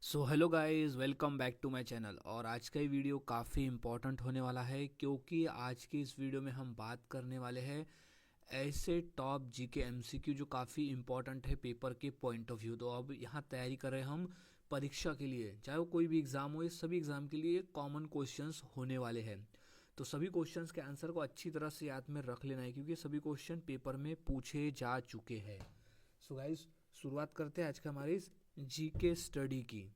So hello guys, welcome back to my channel. और आज का ये वीडियो काफ़ी इम्पोर्टेंट होने वाला है क्योंकि आज की इस वीडियो में हम बात करने वाले हैं ऐसे टॉप जीके एमसीक्यू जो काफ़ी इम्पोर्टेंट है पेपर के पॉइंट ऑफ व्यू। तो अब यहाँ तैयारी कर रहे हैं हम परीक्षा के लिए, चाहे वो कोई भी एग्ज़ाम हो, ये सभी एग्ज़ाम के लिए कॉमन क्वेश्चंस होने वाले हैं। तो सभी क्वेश्चंस के आंसर को अच्छी तरह से याद में रख लेना है क्योंकि सभी क्वेश्चन पेपर में पूछे जा चुके हैं। सो गाइस, शुरुआत करते हैं आज का हमारी इस जीके स्टडी की।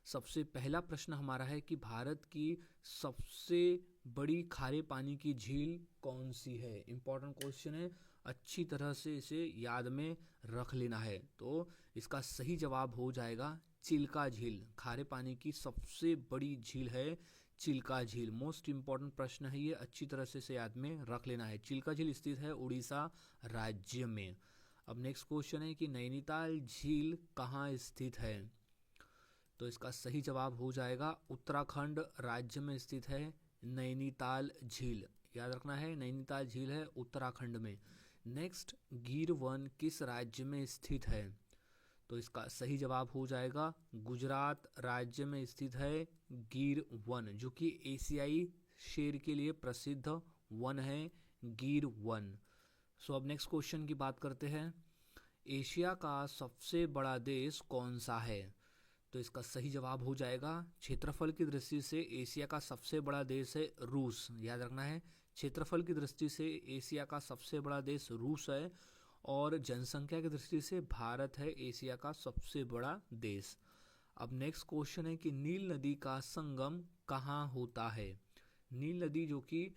सबसे पहला प्रश्न हमारा है कि भारत की सबसे बड़ी खारे पानी की झील कौन सी है। इंपॉर्टेंट क्वेश्चन है, अच्छी तरह से इसे याद में रख लेना है। तो इसका सही जवाब हो जाएगा चिल्का झील। खारे पानी की सबसे बड़ी झील है चिल्का झील। मोस्ट इंपॉर्टेंट प्रश्न है ये, अच्छी तरह से इसे याद में रख लेना है। चिल्का झील स्थित है उड़ीसा राज्य में। अब नेक्स्ट क्वेश्चन है कि नैनीताल झील कहाँ स्थित है। तो इसका सही जवाब हो जाएगा उत्तराखंड राज्य में स्थित है नैनीताल झील। याद रखना है, नैनीताल झील है उत्तराखंड में। नेक्स्ट, गिर वन किस राज्य में स्थित है। तो इसका सही जवाब हो जाएगा गुजरात राज्य में स्थित है गिर वन, जो कि एशियाई शेर के लिए प्रसिद्ध वन है गिर वन। अब नेक्स्ट क्वेश्चन की बात करते हैं। एशिया का सबसे बड़ा देश कौन सा है। तो इसका सही जवाब हो जाएगा, क्षेत्रफल की दृष्टि से एशिया का सबसे बड़ा देश है रूस। याद रखना है, क्षेत्रफल की दृष्टि से एशिया का सबसे बड़ा देश रूस है और जनसंख्या की दृष्टि से भारत है एशिया का सबसे बड़ा देश। अब नेक्स्ट क्वेश्चन है कि नील नदी का संगम कहाँ होता है। नील नदी जो कि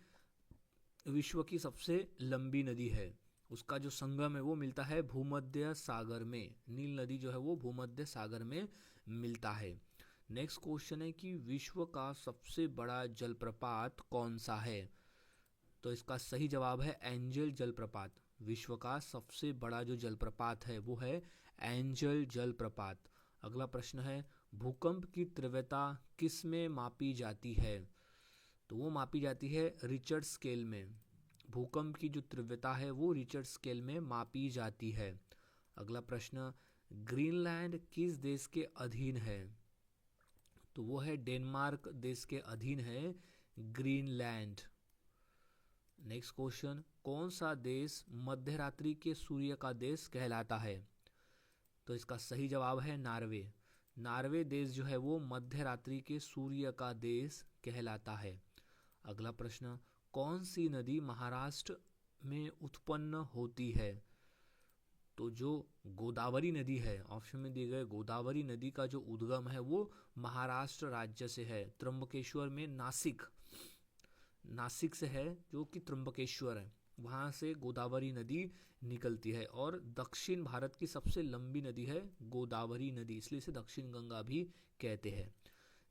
विश्व की सबसे लंबी नदी है, उसका जो संगम है वो मिलता है भूमध्य सागर में। नील नदी जो है वो भूमध्य सागर में मिलता है। नेक्स्ट क्वेश्चन है कि विश्व का सबसे बड़ा जलप्रपात कौन सा है। तो इसका सही जवाब है एंजल जलप्रपात। विश्व का सबसे बड़ा जो जलप्रपात है वो है एंजल जलप्रपात। अगला प्रश्न है, भूकंप की तीव्रता किस में मापी जाती है। तो वो मापी जाती है रिचर्ड स्केल में। भूकंप की जो तीव्रता है वो रिचर्ड स्केल में मापी जाती है। अगला प्रश्न, ग्रीनलैंड किस देश के अधीन है। तो वो है डेनमार्क देश के अधीन है ग्रीनलैंड। नेक्स्ट क्वेश्चन, कौन सा देश मध्य रात्रि के सूर्य का देश कहलाता है। तो इसका सही जवाब है नार्वे। नार्वे देश जो है वो मध्य रात्रि के सूर्य का देश कहलाता है। अगला प्रश्न, कौन सी नदी महाराष्ट्र में उत्पन्न होती है। तो जो गोदावरी नदी है, ऑप्शन में दिए गए गोदावरी नदी का जो उद्गम है वो महाराष्ट्र राज्य से है। त्र्यंबकेश्वर में नासिक से है, जो कि त्र्यंबकेश्वर है, वहाँ से गोदावरी नदी निकलती है। और दक्षिण भारत की सबसे लंबी नदी है गोदावरी नदी, इसलिए इसे दक्षिण गंगा भी कहते हैं।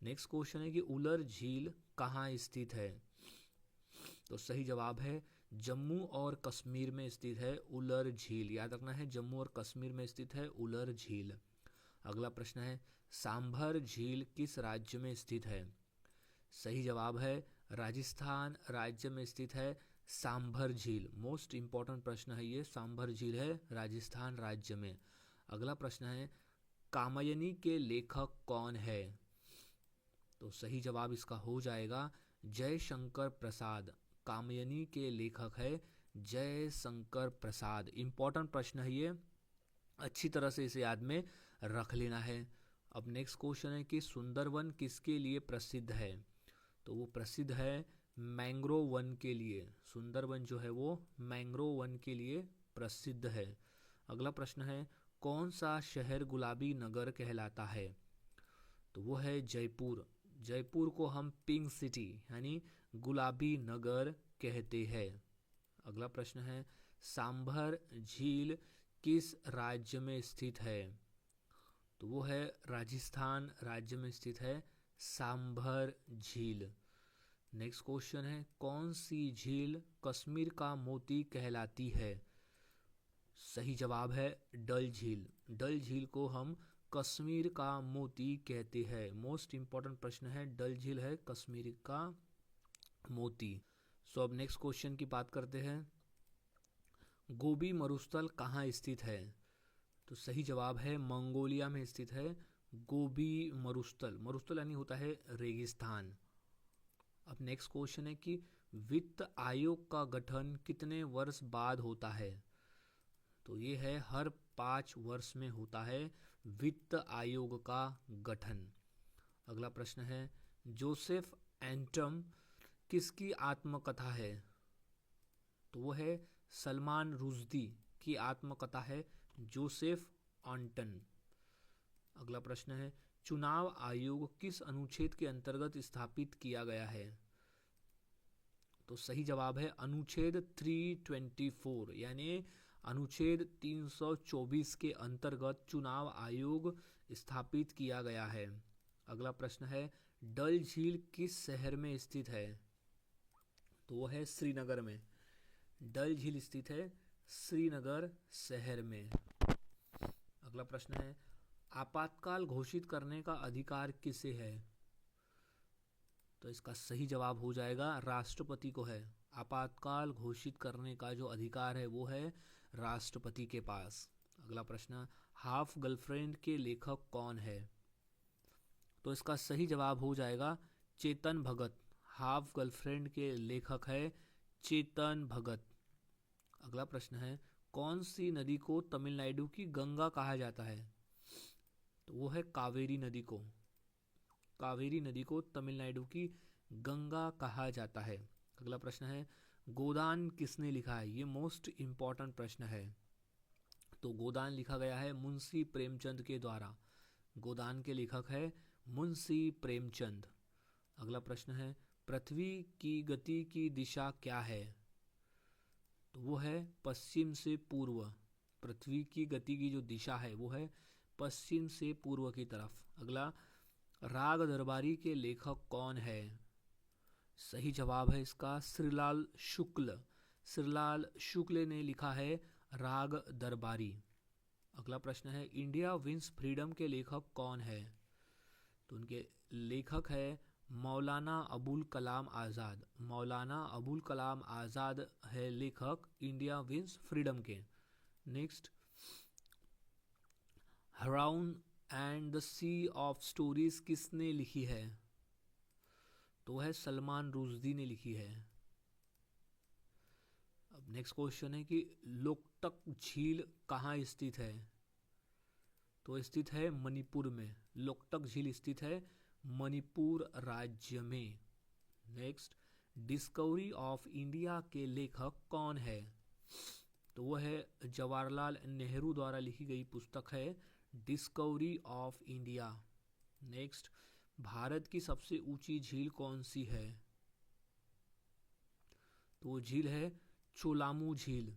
नेक्स्ट क्वेश्चन है कि उलर झील कहाँ स्थित है। तो सही जवाब है जम्मू और कश्मीर में स्थित है उलर झील। याद रखना है, जम्मू और कश्मीर में स्थित है उलर झील। अगला प्रश्न है, सांभर झील किस राज्य में स्थित है। सही जवाब है राजस्थान राज्य में स्थित है सांभर झील। मोस्ट इंपॉर्टेंट प्रश्न है ये, सांभर झील है राजस्थान राज्य में। अगला प्रश्न है, कामयनी के लेखक कौन है। तो सही जवाब इसका हो जाएगा जयशंकर प्रसाद। कामयनी के लेखक है जयशंकर प्रसाद। इंपॉर्टेंट प्रश्न है ये, अच्छी तरह से इसे याद में रख लेना है। अब नेक्स्ट क्वेश्चन है कि सुंदरवन किसके लिए प्रसिद्ध है। तो वो प्रसिद्ध है मैंग्रोव वन के लिए। सुंदरवन जो है वो मैंग्रोव वन के लिए प्रसिद्ध है। अगला प्रश्न है, कौन सा शहर गुलाबी नगर कहलाता है। तो वो है जयपुर। जयपुर को हम पिंक सिटी यानी गुलाबी नगर कहते हैं। अगला प्रश्न है, सांभर झील किस राज्य में स्थित है। तो वो है राजस्थान राज्य में स्थित है सांभर झील। नेक्स्ट क्वेश्चन है, कौन सी झील कश्मीर का मोती कहलाती है। सही जवाब है डल झील। डल झील को हम कश्मीर का मोती कहते हैं। मोस्ट इंपॉर्टेंट प्रश्न है, डल झील है कश्मीर का मोती। अब नेक्स्ट क्वेश्चन की बात करते हैं, गोबी मरुस्थल कहाँ स्थित है। तो सही जवाब है मंगोलिया में स्थित है गोबी मरुस्थल। मरुस्थल यानी होता है रेगिस्तान। अब नेक्स्ट क्वेश्चन है कि वित्त आयोग का गठन कितने वर्ष बाद होता है? तो ये है हर 5 वर्ष में होता है वित्त आयोग का गठन। अगला प्रश्न है जोसेफ एंटम किसकी आत्मकथा है? तो वो है सलमान रुश्दी की आत्मकथा है जोसेफ ऑन्टन। अगला प्रश्न है चुनाव आयोग किस अनुच्छेद के अंतर्गत स्थापित किया गया है? तो सही जवाब है अनुच्छेद 324 यानी अनुच्छेद 324 के अंतर्गत चुनाव आयोग स्थापित किया गया है। अगला प्रश्न है डल झील किस शहर में स्थित है? तो वो है श्रीनगर में। डल झील स्थित है श्रीनगर शहर में। अगला प्रश्न है आपातकाल घोषित करने का अधिकार किसे है? तो इसका सही जवाब हो जाएगा राष्ट्रपति को है। आपातकाल घोषित करने का जो अधिकार है वो है राष्ट्रपति के पास। अगला प्रश्न हाफ गर्लफ्रेंड के लेखक कौन है? तो इसका सही जवाब हो जाएगा चेतन भगत। हाफ गर्लफ्रेंड के लेखक है चेतन भगत। अगला प्रश्न है कौन सी नदी को तमिलनाडु की गंगा कहा जाता है? तो वो है कावेरी नदी को। कावेरी नदी को तमिलनाडु की गंगा कहा जाता है। अगला प्रश्न है गोदान किसने लिखा है? ये मोस्ट इम्पॉर्टेंट प्रश्न है। तो गोदान लिखा गया है मुंशी प्रेमचंद के द्वारा। गोदान के लेखक है मुंशी प्रेमचंद। अगला प्रश्न है पृथ्वी की गति की दिशा क्या है? तो वो है पश्चिम से पूर्व। पृथ्वी की गति की जो दिशा है वो है पश्चिम से पूर्व की तरफ। अगला राग दरबारी के लेखक कौन है? सही जवाब है इसका श्रीलाल शुक्ल। श्रीलाल शुक्ल ने लिखा है राग दरबारी। अगला प्रश्न है इंडिया विंस फ्रीडम के लेखक कौन है? तो उनके लेखक है मौलाना अबुल कलाम आज़ाद। मौलाना अबुल कलाम आज़ाद है लेखक इंडिया विंस फ्रीडम के। Next Haroun and the Sea of Stories किसने लिखी है? तो है सलमान रुश्दी ने लिखी है। अब नेक्स्ट क्वेश्चन है कि लोकटक झील कहाँ स्थित है? तो स्थित है मणिपुर में। लोकटक झील स्थित है मणिपुर राज्य में। नेक्स्ट डिस्कवरी ऑफ इंडिया के लेखक कौन है? तो वह है जवाहरलाल नेहरू द्वारा लिखी गई पुस्तक है discovery of India. Next Bharat की सबसे ऊंची झील कौन सी है? तो वो झील है चोलामू झील।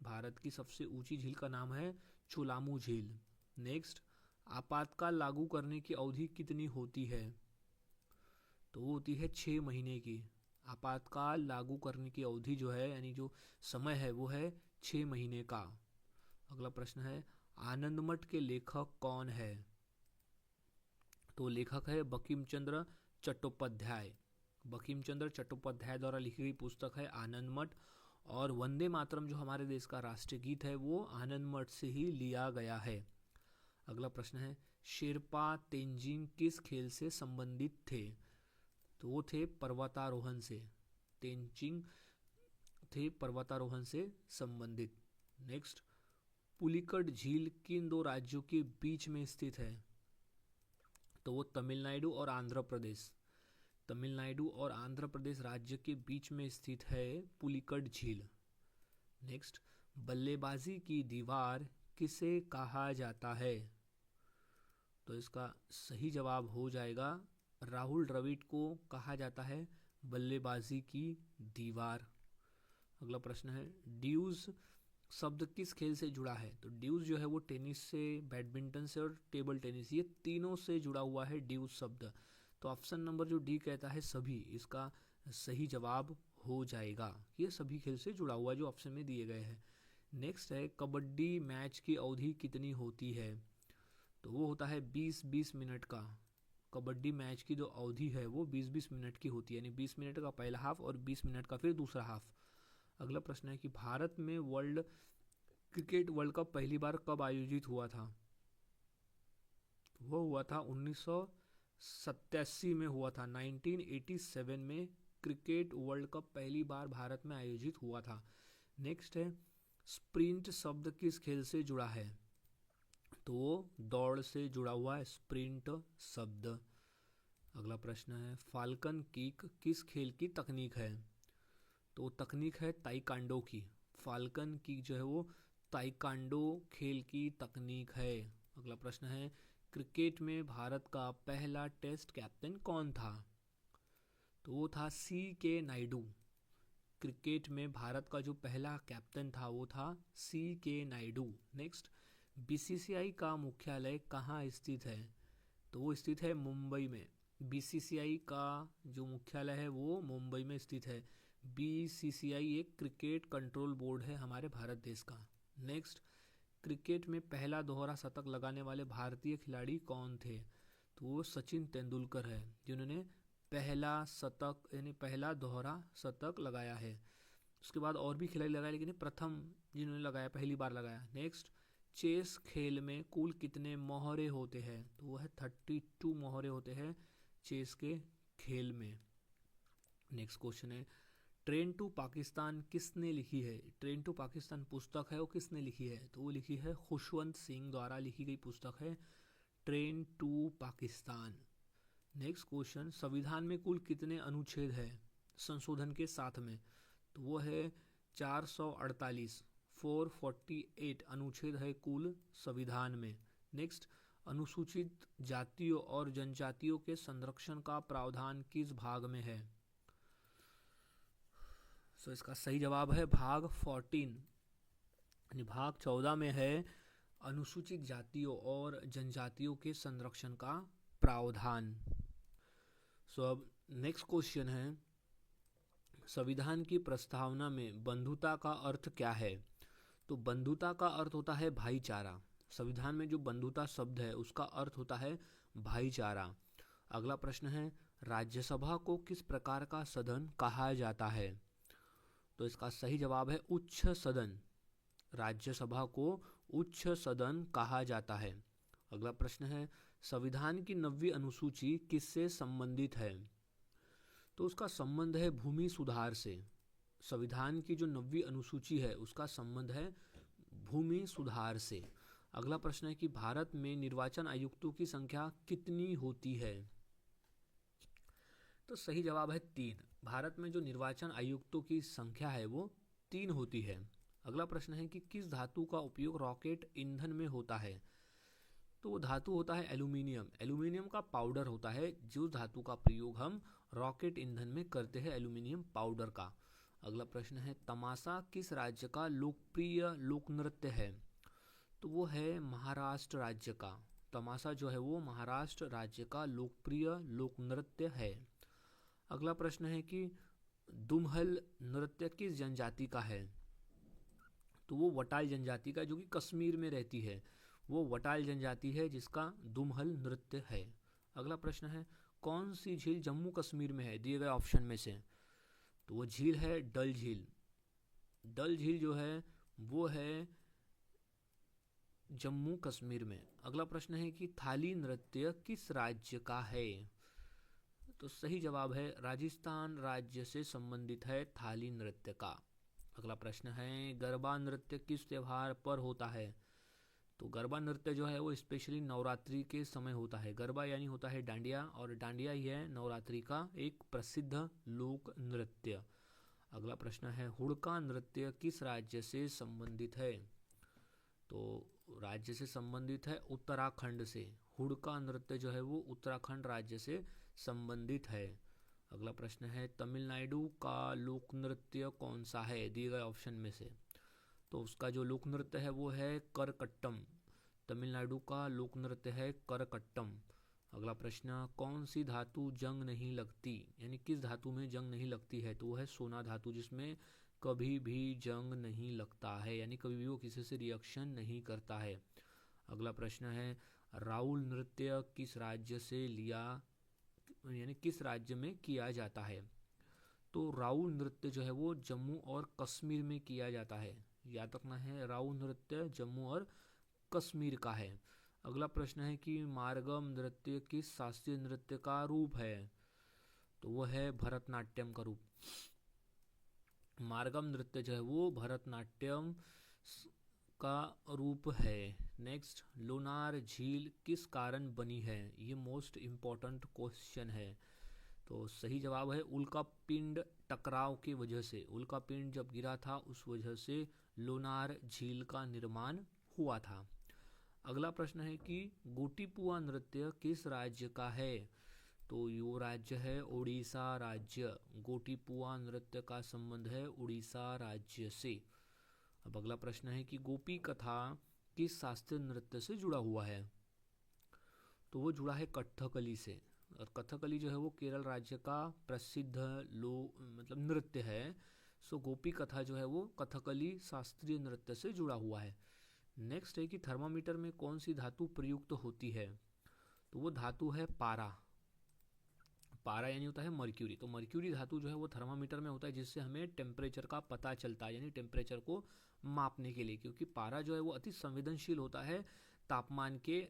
भारत की सबसे ऊंची झील का नाम है चोलामू झील। नेक्स्ट आपातकाल लागू करने की अवधि कितनी होती है? तो वो होती है 6 महीने की। आपातकाल लागू करने की अवधि जो है यानी जो समय है वो है 6 महीने का। अगला प्रश्न है आनंदमठ के लेखक कौन है? तो लेखक है बंकिम चंद्र चट्टोपाध्याय। बंकिम चंद्र चट्टोपाध्याय द्वारा लिखी गई पुस्तक है आनंदमठ। और वंदे मातरम जो हमारे देश का राष्ट्रीय गीत है वो आनंदमठ से ही लिया गया है। अगला प्रश्न है शेरपा तेंजिंग किस खेल से संबंधित थे? तो वो थे पर्वतारोहण से। तेंजिंग थे पर्वतारोहण से संबंधित। नेक्स्ट पुलिकट झील किन 2 राज्यों के बीच में स्थित है? तो वो तमिलनाडु और आंध्र प्रदेश। तमिलनाडु और आंध्र प्रदेश राज्य के बीच में स्थित है पुलिकट झील। नेक्स्ट बल्लेबाजी की दीवार किसे कहा जाता है? तो इसका सही जवाब हो जाएगा राहुल द्रविड़ को कहा जाता है बल्लेबाजी की दीवार। अगला प्रश्न है ड्यूज शब्द किस खेल से जुड़ा है? तो ड्यूज जो है वो टेनिस से, बैडमिंटन से और टेबल टेनिस, ये तीनों से जुड़ा हुआ है ड्यूज शब्द। तो ऑप्शन नंबर जो डी कहता है सभी, इसका सही जवाब हो जाएगा। ये सभी खेल से जुड़ा हुआ जो ऑप्शन में दिए गए हैं। नेक्स्ट है कबड्डी मैच की अवधि कितनी होती है? तो वो होता है 20-20 मिनट का। कबड्डी मैच की जो अवधि है वो 20-20 मिनट की होती है, यानी 20 मिनट का पहला हाफ और 20 मिनट का फिर दूसरा हाफ। अगला प्रश्न है कि भारत में वर्ल्ड क्रिकेट वर्ल्ड कप पहली बार कब आयोजित हुआ था? वो हुआ था 1987 में हुआ था। 1987 में क्रिकेट वर्ल्ड कप पहली बार भारत में आयोजित हुआ था। नेक्स्ट है, स्प्रिंट शब्द किस खेल से जुड़ा है? तो वो दौड़ से जुड़ा हुआ है स्प्रिंट शब्द। अगला प्रश्न है, फाल्कन किक किस खेल की तकनीक है? तो तकनीक है ताइक्वांडो की। फाल्कन किक जो है वो ताइक्वांडो खेल की तकनीक है। अगला प्रश्न है, क्रिकेट में भारत का पहला टेस्ट कैप्टन कौन था? तो वो था C.K. नायडू। क्रिकेट में भारत का जो पहला कैप्टन था वो था C.K. नायडू। नेक्स्ट, BCCI का मुख्यालय कहाँ स्थित है? तो वो स्थित है मुंबई में। BCCI का जो मुख्यालय है वो मुंबई में स्थित है। BCCI एक क्रिकेट कंट्रोल बोर्ड है हमारे भारत देश का। नेक्स्ट, क्रिकेट में पहला दोहरा शतक लगाने वाले भारतीय खिलाड़ी कौन थे? तो वो सचिन तेंदुलकर है जिन्होंने पहला शतक यानी पहला दोहरा शतक लगाया है। उसके बाद और भी खिलाड़ी लगाए लेकिन प्रथम जिन्होंने लगाया, पहली बार लगाया। नेक्स्ट, चेस खेल में कुल कितने मोहरे होते हैं? तो वो है 32 मोहरे होते हैं चेस के खेल में। नेक्स्ट क्वेश्चन है, ट्रेन टू पाकिस्तान किसने लिखी है? ट्रेन टू पाकिस्तान पुस्तक है वो किसने लिखी है? तो वो लिखी है खुशवंत सिंह द्वारा लिखी गई पुस्तक है Train to Pakistan. Next question, संविधान में कुल कितने अनुच्छेद है संशोधन के साथ में? तो वो है 448, 448 अनुच्छेद है कुल संविधान में। नेक्स्ट, अनुसूचित जातियों और जनजातियों के संरक्षण का प्रावधान किस भाग में है? सो इसका सही जवाब है भाग 14 यानी भाग 14 में है अनुसूचित जातियों और जनजातियों के संरक्षण का प्रावधान। सो अब नेक्स्ट क्वेश्चन है, संविधान की प्रस्तावना में बंधुता का अर्थ क्या है? तो बंधुता का अर्थ होता है भाईचारा। संविधान में जो बंधुता शब्द है उसका अर्थ होता है भाईचारा। अगला प्रश्न है, राज्यसभा को किस प्रकार का सदन कहा जाता है? तो इसका सही जवाब है उच्च सदन। राज्यसभा को उच्च सदन कहा जाता है। अगला प्रश्न है, संविधान की 9वीं अनुसूची किससे संबंधित है? तो उसका संबंध है भूमि सुधार से। संविधान की जो 9वीं अनुसूची है उसका संबंध है भूमि सुधार से। अगला प्रश्न है कि भारत में निर्वाचन आयुक्तों की संख्या कितनी होती है? तो सही जवाब है 3। भारत में जो निर्वाचन आयुक्तों की संख्या है वो 3 होती है। अगला प्रश्न है कि किस धातु का उपयोग रॉकेट ईंधन में होता है? तो वो धातु होता है एल्यूमिनियम। एल्यूमिनियम का पाउडर होता है जो धातु का प्रयोग हम रॉकेट ईंधन में करते हैं, एल्यूमिनियम पाउडर का। अगला प्रश्न है, तमाशा किस राज्य का लोकप्रिय लोक नृत्य है? तो वो है महाराष्ट्र राज्य का। तमाशा जो है वो महाराष्ट्र राज्य का लोकप्रिय लोक नृत्य है। अगला प्रश्न है कि दुमहल नृत्य किस जनजाति का है? तो वो वटाल जनजाति का, जो कि कश्मीर में रहती है। वो वटाल जनजाति है जिसका दुमहल नृत्य है। अगला प्रश्न है, कौन सी झील जम्मू कश्मीर में है दिए गए ऑप्शन में से? तो वो झील है डल झील। डल झील जो है वो है जम्मू कश्मीर में। अगला प्रश्न है कि थाली नृत्य किस राज्य का है? तो सही जवाब है राजस्थान राज्य से संबंधित है थाली नृत्य का। अगला प्रश्न है, गरबा नृत्य किस त्योहार पर होता है? तो गरबा नृत्य जो है वो स्पेशली नवरात्रि के समय होता है। गरबा यानी होता है डांडिया, और डांडिया ही है नवरात्रि का एक प्रसिद्ध लोक नृत्य। अगला प्रश्न है, हुड़का नृत्य किस राज्य से संबंधित है? तो राज्य से संबंधित है उत्तराखंड से। हुड़का नृत्य जो है वो उत्तराखंड राज्य से संबंधित है। अगला प्रश्न है, तमिलनाडु का लोक नृत्य कौन सा है दिए गए ऑप्शन में से? तो उसका जो लोक नृत्य है वो है करकट्टम। तमिलनाडु का लोक नृत्य है करकट्टम। अगला प्रश्न, कौन सी धातु जंग नहीं लगती, यानी किस धातु में जंग नहीं लगती है? तो वो है सोना धातु, जिसमें कभी भी जंग नहीं लगता है, यानी कभी भी वो किसी से रिएक्शन नहीं करता है। अगला प्रश्न है, राउल नृत्य किस राज्य से लिया, यानी किस राज्य में किया जाता है? तो राउल नृत्य जो है वो जम्मू और कश्मीर में किया जाता है। याद रखना है, राउ नृत्य जम्मू और कश्मीर का है। अगला प्रश्न है कि मारगम नृत्य किस शास्त्रीय नृत्य का रूप है? तो वो है भरतनाट्यम का रूप। मारगम नृत्य जो है वो भरतनाट्यम का रूप है। नेक्स्ट, लोनार झील किस कारण बनी है? ये मोस्ट इम्पॉर्टेंट क्वेश्चन है। तो सही जवाब है उल्का पिंड टकराव की वजह से। उल्का पिंड जब गिरा था उस वजह से लोनार झील का निर्माण हुआ था। अगला प्रश्न है कि गोटीपुआ नृत्य किस राज्य का है? तो यो राज्य है उड़ीसा राज्य। गोटीपुआ नृत्य का संबंध है उड़ीसा राज्य से। अब अगला प्रश्न है कि गोपी कथा किस शास्त्रीय नृत्य से जुड़ा हुआ है? तो वो जुड़ा है कथकली से। और कथकली जो है वो केरल राज्य का प्रसिद्ध मतलब नृत्य है। सो गोपी कथा जो है वो कथकली शास्त्रीय नृत्य से जुड़ा हुआ है। नेक्स्ट है कि थर्मामीटर में कौन सी धातु प्रयुक्त होती है? तो वो धातु है पारा। पारा यानी होता है मर्क्यूरी। तो मर्क्यूरी धातु जो है वो थर्मामीटर में होता है, जिससे हमें टेम्परेचर का पता चलता है, यानी टेम्परेचर को मापने के लिए। क्योंकि पारा जो है वो अति संवेदनशील होता है तापमान के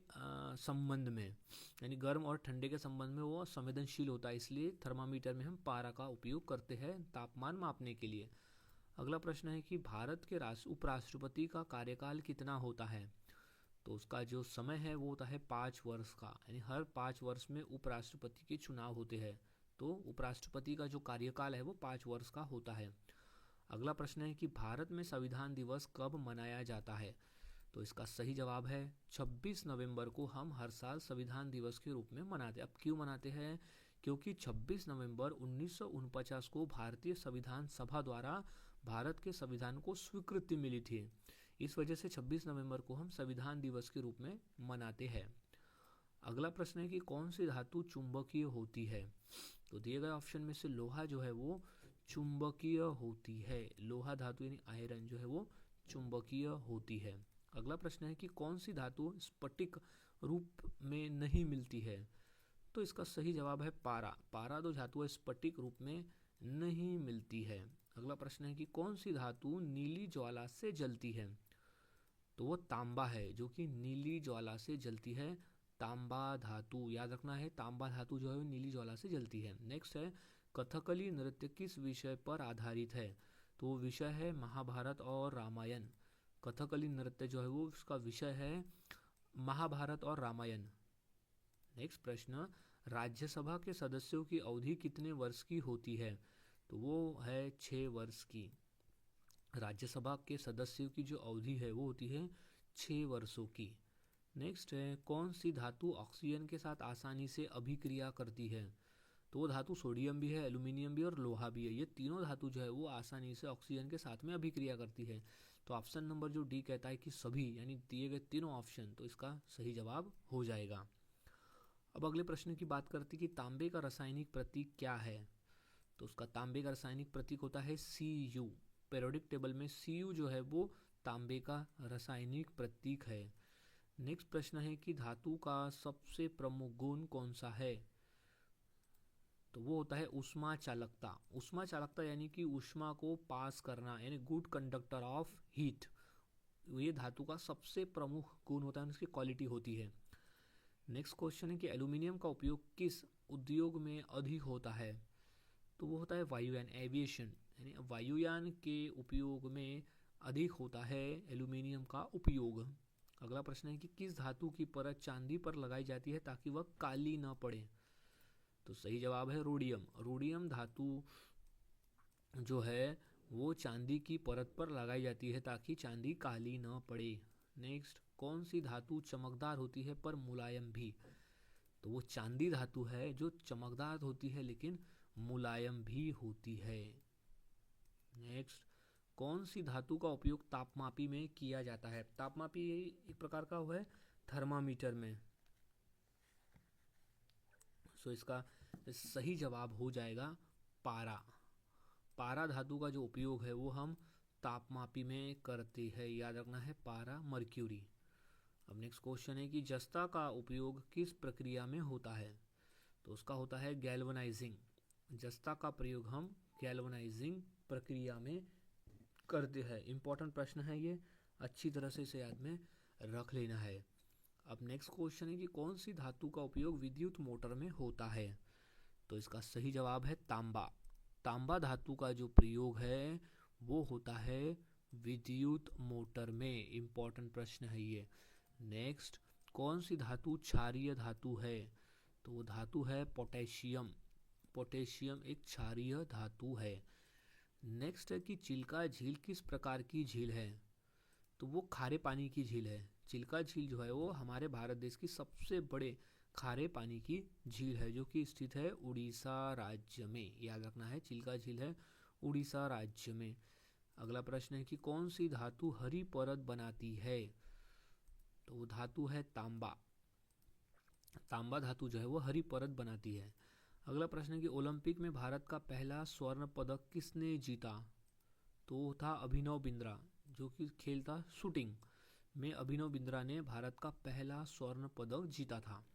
संबंध में, यानी गर्म और ठंडे के संबंध में वो संवेदनशील होता है। इसलिए थर्मामीटर में हम पारा का उपयोग करते हैं तापमान मापने के लिए। अगला प्रश्न है कि भारत के उपराष्ट्रपति का कार्यकाल कितना होता है? तो उसका जो समय है वो होता है 5 वर्ष का, यानी हर 5 वर्ष में उपराष्ट्रपति के चुनाव होते हैं। तो उपराष्ट्रपति का जो कार्यकाल है वो 5 वर्ष का होता है। अगला प्रश्न है कि भारत में संविधान दिवस कब मनाया जाता है? तो इसका सही जवाब है 26 नवंबर को हम हर साल संविधान दिवस के रूप में मनाते हैं। अब क्यों मनाते हैं? क्योंकि 26 नवंबर 1949 को भारतीय संविधान सभा द्वारा भारत के संविधान को स्वीकृति मिली थी। इस वजह से 26 नवंबर को हम संविधान दिवस के रूप में मनाते हैं। अगला प्रश्न है कि कौन सी धातु चुंबकीय होती है? तो दिए गए ऑप्शन में से लोहा जो है वो चुंबकीय होती है। लोहा धातु यानी आयरन जो है वो चुंबकीय होती है। अगला प्रश्न है कि कौन सी धातु स्फटिक रूप में नहीं मिलती है? तो इसका सही जवाब है पारा। पारा दो धातु स्फटिक रूप में नहीं मिलती है। अगला प्रश्न है कि कौन सी धातु नीली ज्वाला से जलती है? तो वो तांबा है, जो कि नीली ज्वाला से जलती है। तांबा धातु याद रखना है, तांबा धातु जो है वो नीली ज्वाला से जलती है। नेक्स्ट है कथकली नृत्य किस विषय पर आधारित है? तो वो विषय है महाभारत और रामायण। कथकली नृत्य जो है वो उसका विषय है महाभारत और रामायण। नेक्स्ट प्रश्न, राज्यसभा के सदस्यों की अवधि कितने वर्ष की होती है? तो वो है 6 वर्ष की। राज्यसभा के सदस्यों की जो अवधि है वो होती है 6 वर्षों की। नेक्स्ट है कौन सी धातु ऑक्सीजन के साथ आसानी से अभिक्रिया करती है? तो वो धातु सोडियम भी है, एल्यूमिनियम भी और लोहा भी है। ये तीनों धातु जो है वो आसानी से ऑक्सीजन के साथ में अभिक्रिया करती है। तो ऑप्शन नंबर जो डी कहता है कि सभी, यानी दिए गए तीनों ऑप्शन, तो इसका सही जवाब हो जाएगा। अब अगले प्रश्न की बात करते हैं कि तांबे का रासायनिक प्रतीक क्या है? तो उसका तांबे का रासायनिक प्रतीक होता है Cu। पेरियोडिक टेबल में Cu जो है वो तांबे का रासायनिक प्रतीक है। नेक्स्ट प्रश्न है कि धातु का सबसे प्रमुख गुण कौन सा है? तो वो होता है ऊष्मा चालकता। ऊष्मा चालकता यानी कि ऊष्मा को पास करना, यानी गुड कंडक्टर ऑफ हीट। ये धातु का सबसे प्रमुख गुण होता है, उसकी क्वालिटी होती है। नेक्स्ट क्वेश्चन है कि एल्यूमिनियम का उपयोग किस उद्योग में अधिक होता है? तो वो होता है वायुयान, एविएशन, यानी वायुयान के उपयोग में अधिक होता है एल्यूमिनियम का उपयोग। अगला प्रश्न है कि किस धातु की परत चांदी पर लगाई जाती है ताकि वह काली ना पड़े? तो सही जवाब है रोडियम। रोडियम धातु जो है वो चांदी की परत पर लगाई जाती है ताकि चांदी काली ना पड़े। नेक्स्ट, कौन सी धातु चमकदार होती है पर मुलायम भी? तो वो चांदी धातु है जो चमकदार होती है लेकिन मुलायम भी होती है। नेक्स्ट, कौन सी धातु का उपयोग तापमापी में किया जाता है? तापमापी एक प्रकार का हुआ है थर्मामीटर में। सो इसका सही जवाब हो जाएगा पारा। पारा धातु का जो उपयोग है वो हम तापमापी में करते हैं। याद रखना है पारा मर्क्यूरी। अब नेक्स्ट क्वेश्चन है कि जस्ता का उपयोग किस प्रक्रिया में होता है? तो उसका होता है गैल्वनाइजिंग। जस्ता का प्रयोग हम गैल्वनाइजिंग प्रक्रिया में करते हैं। इंपॉर्टेंट प्रश्न है ये, अच्छी तरह से इसे याद में रख लेना है। अब नेक्स्ट क्वेश्चन है कि कौन सी धातु का उपयोग विद्युत मोटर में होता है? तो इसका सही जवाब है तांबा। तांबा धातु का जो प्रयोग है वो होता है विद्युत मोटर में। इंपॉर्टेंट प्रश्न है ये। नेक्स्ट, कौन सी धातु क्षारीय धातु है? तो वो धातु है पोटेशियम। पोटेशियम एक क्षारीय धातु है। नेक्स्ट है कि चिल्का झील किस प्रकार की झील है? तो वो खारे पानी की झील है। चिल्का झील जो है वो हमारे भारत देश की सबसे बड़े खारे पानी की झील है, जो कि स्थित है उड़ीसा राज्य में। याद रखना है, चिल्का झील है उड़ीसा राज्य में। अगला प्रश्न है कि कौन सी धातु हरी परत बनाती है? तो वो धातु है तांबा। तांबा धातु जो है वो हरी परत बनाती है। अगला प्रश्न है कि ओलंपिक में भारत का पहला स्वर्ण पदक किसने जीता? तो वो था अभिनव बिंद्रा, जो कि खेल था शूटिंग में। अभिनव बिंद्रा ने भारत का पहला स्वर्ण पदक जीता था।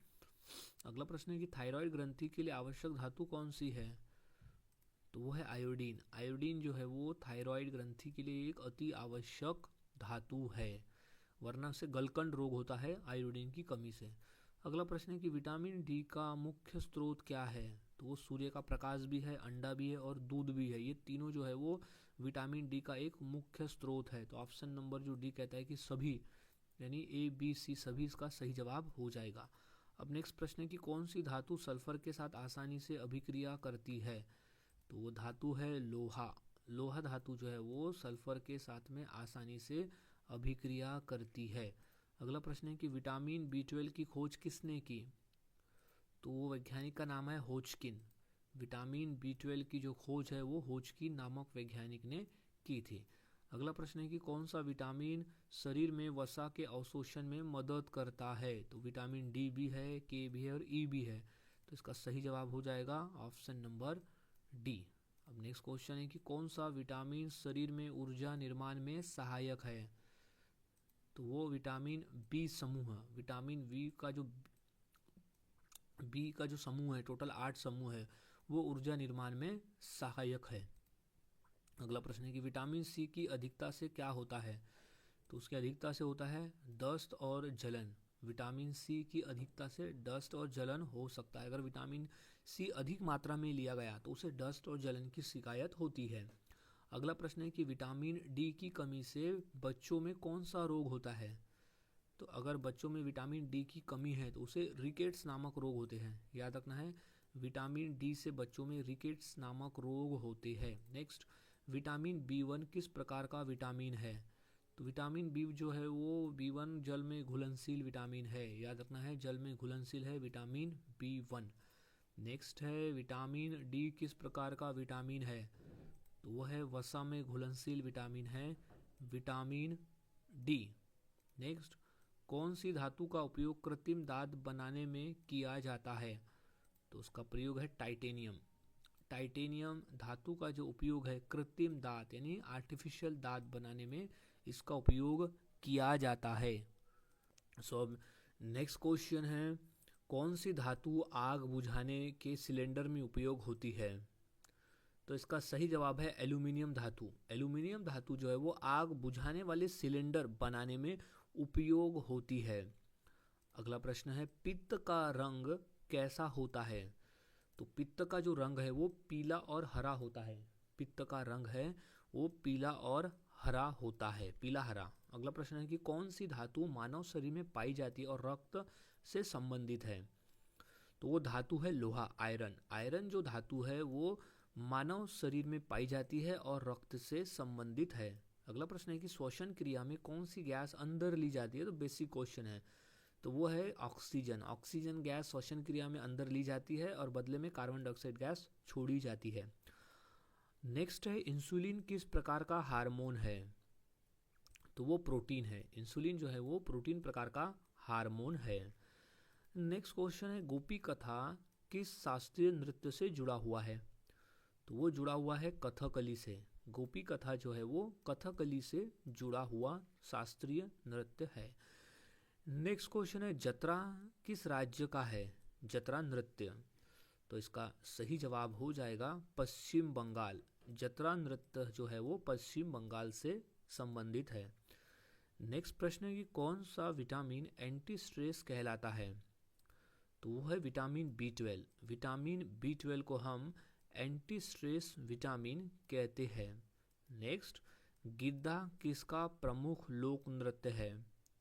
अगला प्रश्न है कि थायराइड ग्रंथि के लिए आवश्यक धातु कौन सी है? तो वो है आयोडीन। आयोडीन जो है वो थायराइड ग्रंथि के लिए एक अति आवश्यक धातु है, वरना से गलकंड रोग होता है आयोडीन की कमी से। अगला प्रश्न है कि विटामिन डी का मुख्य स्रोत क्या है? तो वो सूर्य का प्रकाश भी है, अंडा भी है और दूध भी है। ये तीनों जो है वो विटामिन डी का एक मुख्य स्रोत है। तो ऑप्शन नंबर जो डी कहता है कि सभी, यानी ए बी सी सभी इसका सही जवाब हो जाएगा। अब नेक्स्ट प्रश्न है कि कौन सी धातु सल्फर के साथ आसानी से अभिक्रिया करती है? तो वो धातु है लोहा। लोहा धातु जो है वो सल्फर के साथ में आसानी से अभिक्रिया करती है। अगला प्रश्न है कि विटामिन B12 की खोज किसने की? तो वो वैज्ञानिक का नाम है होजकिन। विटामिन B12 की जो खोज है वो होजकिन नामक वैज्ञानिक ने की थी। अगला प्रश्न है कि कौन सा विटामिन शरीर में वसा के अवशोषण में मदद करता है? तो विटामिन डी भी है, के भी है और ई भी है। तो इसका सही जवाब हो जाएगा ऑप्शन नंबर डी। अब नेक्स्ट क्वेश्चन है कि कौन सा विटामिन शरीर में ऊर्जा निर्माण में सहायक है? तो वो विटामिन बी समूह। विटामिन बी का जो समूह है, टोटल 8 समूह है, वो ऊर्जा निर्माण में सहायक है। अगला प्रश्न है कि विटामिन सी की अधिकता से क्या होता है? तो उसकी अधिकता से होता है दस्त और जलन। विटामिन सी की अधिकता से दस्त और जलन हो सकता है। अगर विटामिन सी अधिक मात्रा में लिया गया तो उसे दस्त और जलन की शिकायत होती है। अगला प्रश्न है कि विटामिन डी की कमी से बच्चों में कौन सा रोग होता है? तो अगर बच्चों में विटामिन डी की कमी है तो उसे रिकेट्स नामक रोग होते हैं। याद रखना है, विटामिन डी से बच्चों में रिकेट्स नामक रोग होते हैं। नेक्स्ट, विटामिन B1 किस प्रकार का विटामिन है? तो विटामिन बी जो है वो B1 जल में घुलनशील विटामिन है। याद रखना है, जल में घुलनशील है विटामिन B1। नेक्स्ट है, विटामिन डी किस प्रकार का विटामिन है? तो वह है वसा में घुलनशील विटामिन है विटामिन डी। नेक्स्ट, कौन सी धातु का उपयोग कृत्रिम दांत बनाने में किया जाता है? तो उसका प्रयोग है टाइटेनियम। टाइटेनियम धातु का जो उपयोग है कृत्रिम दांत यानी आर्टिफिशियल दांत बनाने में इसका उपयोग किया जाता है। सो अब नेक्स्ट क्वेश्चन है, कौन सी धातु आग बुझाने के सिलेंडर में उपयोग होती है? तो इसका सही जवाब है एल्यूमिनियम धातु। एल्यूमिनियम धातु जो है वो आग बुझाने वाले सिलेंडर बनाने में उपयोग होती है। अगला प्रश्न है, पित्त का रंग कैसा होता है? तो पित्त का जो रंग है वो पीला और हरा होता है। पित्त का रंग है वो पीला और हरा होता है, पीला हरा। अगला प्रश्न है कि कौन सी धातु मानव शरीर में पाई जाती है और रक्त से संबंधित है? तो वो धातु है लोहा, आयरन। आयरन जो धातु है वो मानव शरीर में पाई जाती है और रक्त से संबंधित है। अगला प्रश्न है कि श्वसन क्रिया में कौन सी गैस अंदर ली जाती है? तो बेसिक क्वेश्चन है, तो वो है ऑक्सीजन। ऑक्सीजन गैस श्वसन क्रिया में अंदर ली जाती है और बदले में कार्बन डाइऑक्साइड गैस छोड़ी जाती है। नेक्स्ट है, इंसुलिन किस प्रकार का हार्मोन है? तो वो प्रोटीन है। इंसुलिन जो है वो प्रोटीन प्रकार का हार्मोन है। नेक्स्ट क्वेश्चन है, गोपी कथा किस शास्त्रीय नृत्य से जुड़ा हुआ है? तो वो जुड़ा हुआ है कथकली से। गोपी कथा जो है वो कथकली से जुड़ा हुआ शास्त्रीय नृत्य है। नेक्स्ट क्वेश्चन है, जतरा किस राज्य का है? जतरा नृत्य। तो इसका सही जवाब हो जाएगा पश्चिम बंगाल। जतरा नृत्य जो है वो पश्चिम बंगाल से संबंधित है। नेक्स्ट प्रश्न है कि कौन सा विटामिन एंटी स्ट्रेस कहलाता है? तो वो है विटामिन B12। विटामिन B12 को हम एंटी स्ट्रेस विटामिन कहते हैं। नेक्स्ट, गिद्दा किसका प्रमुख लोक नृत्य है?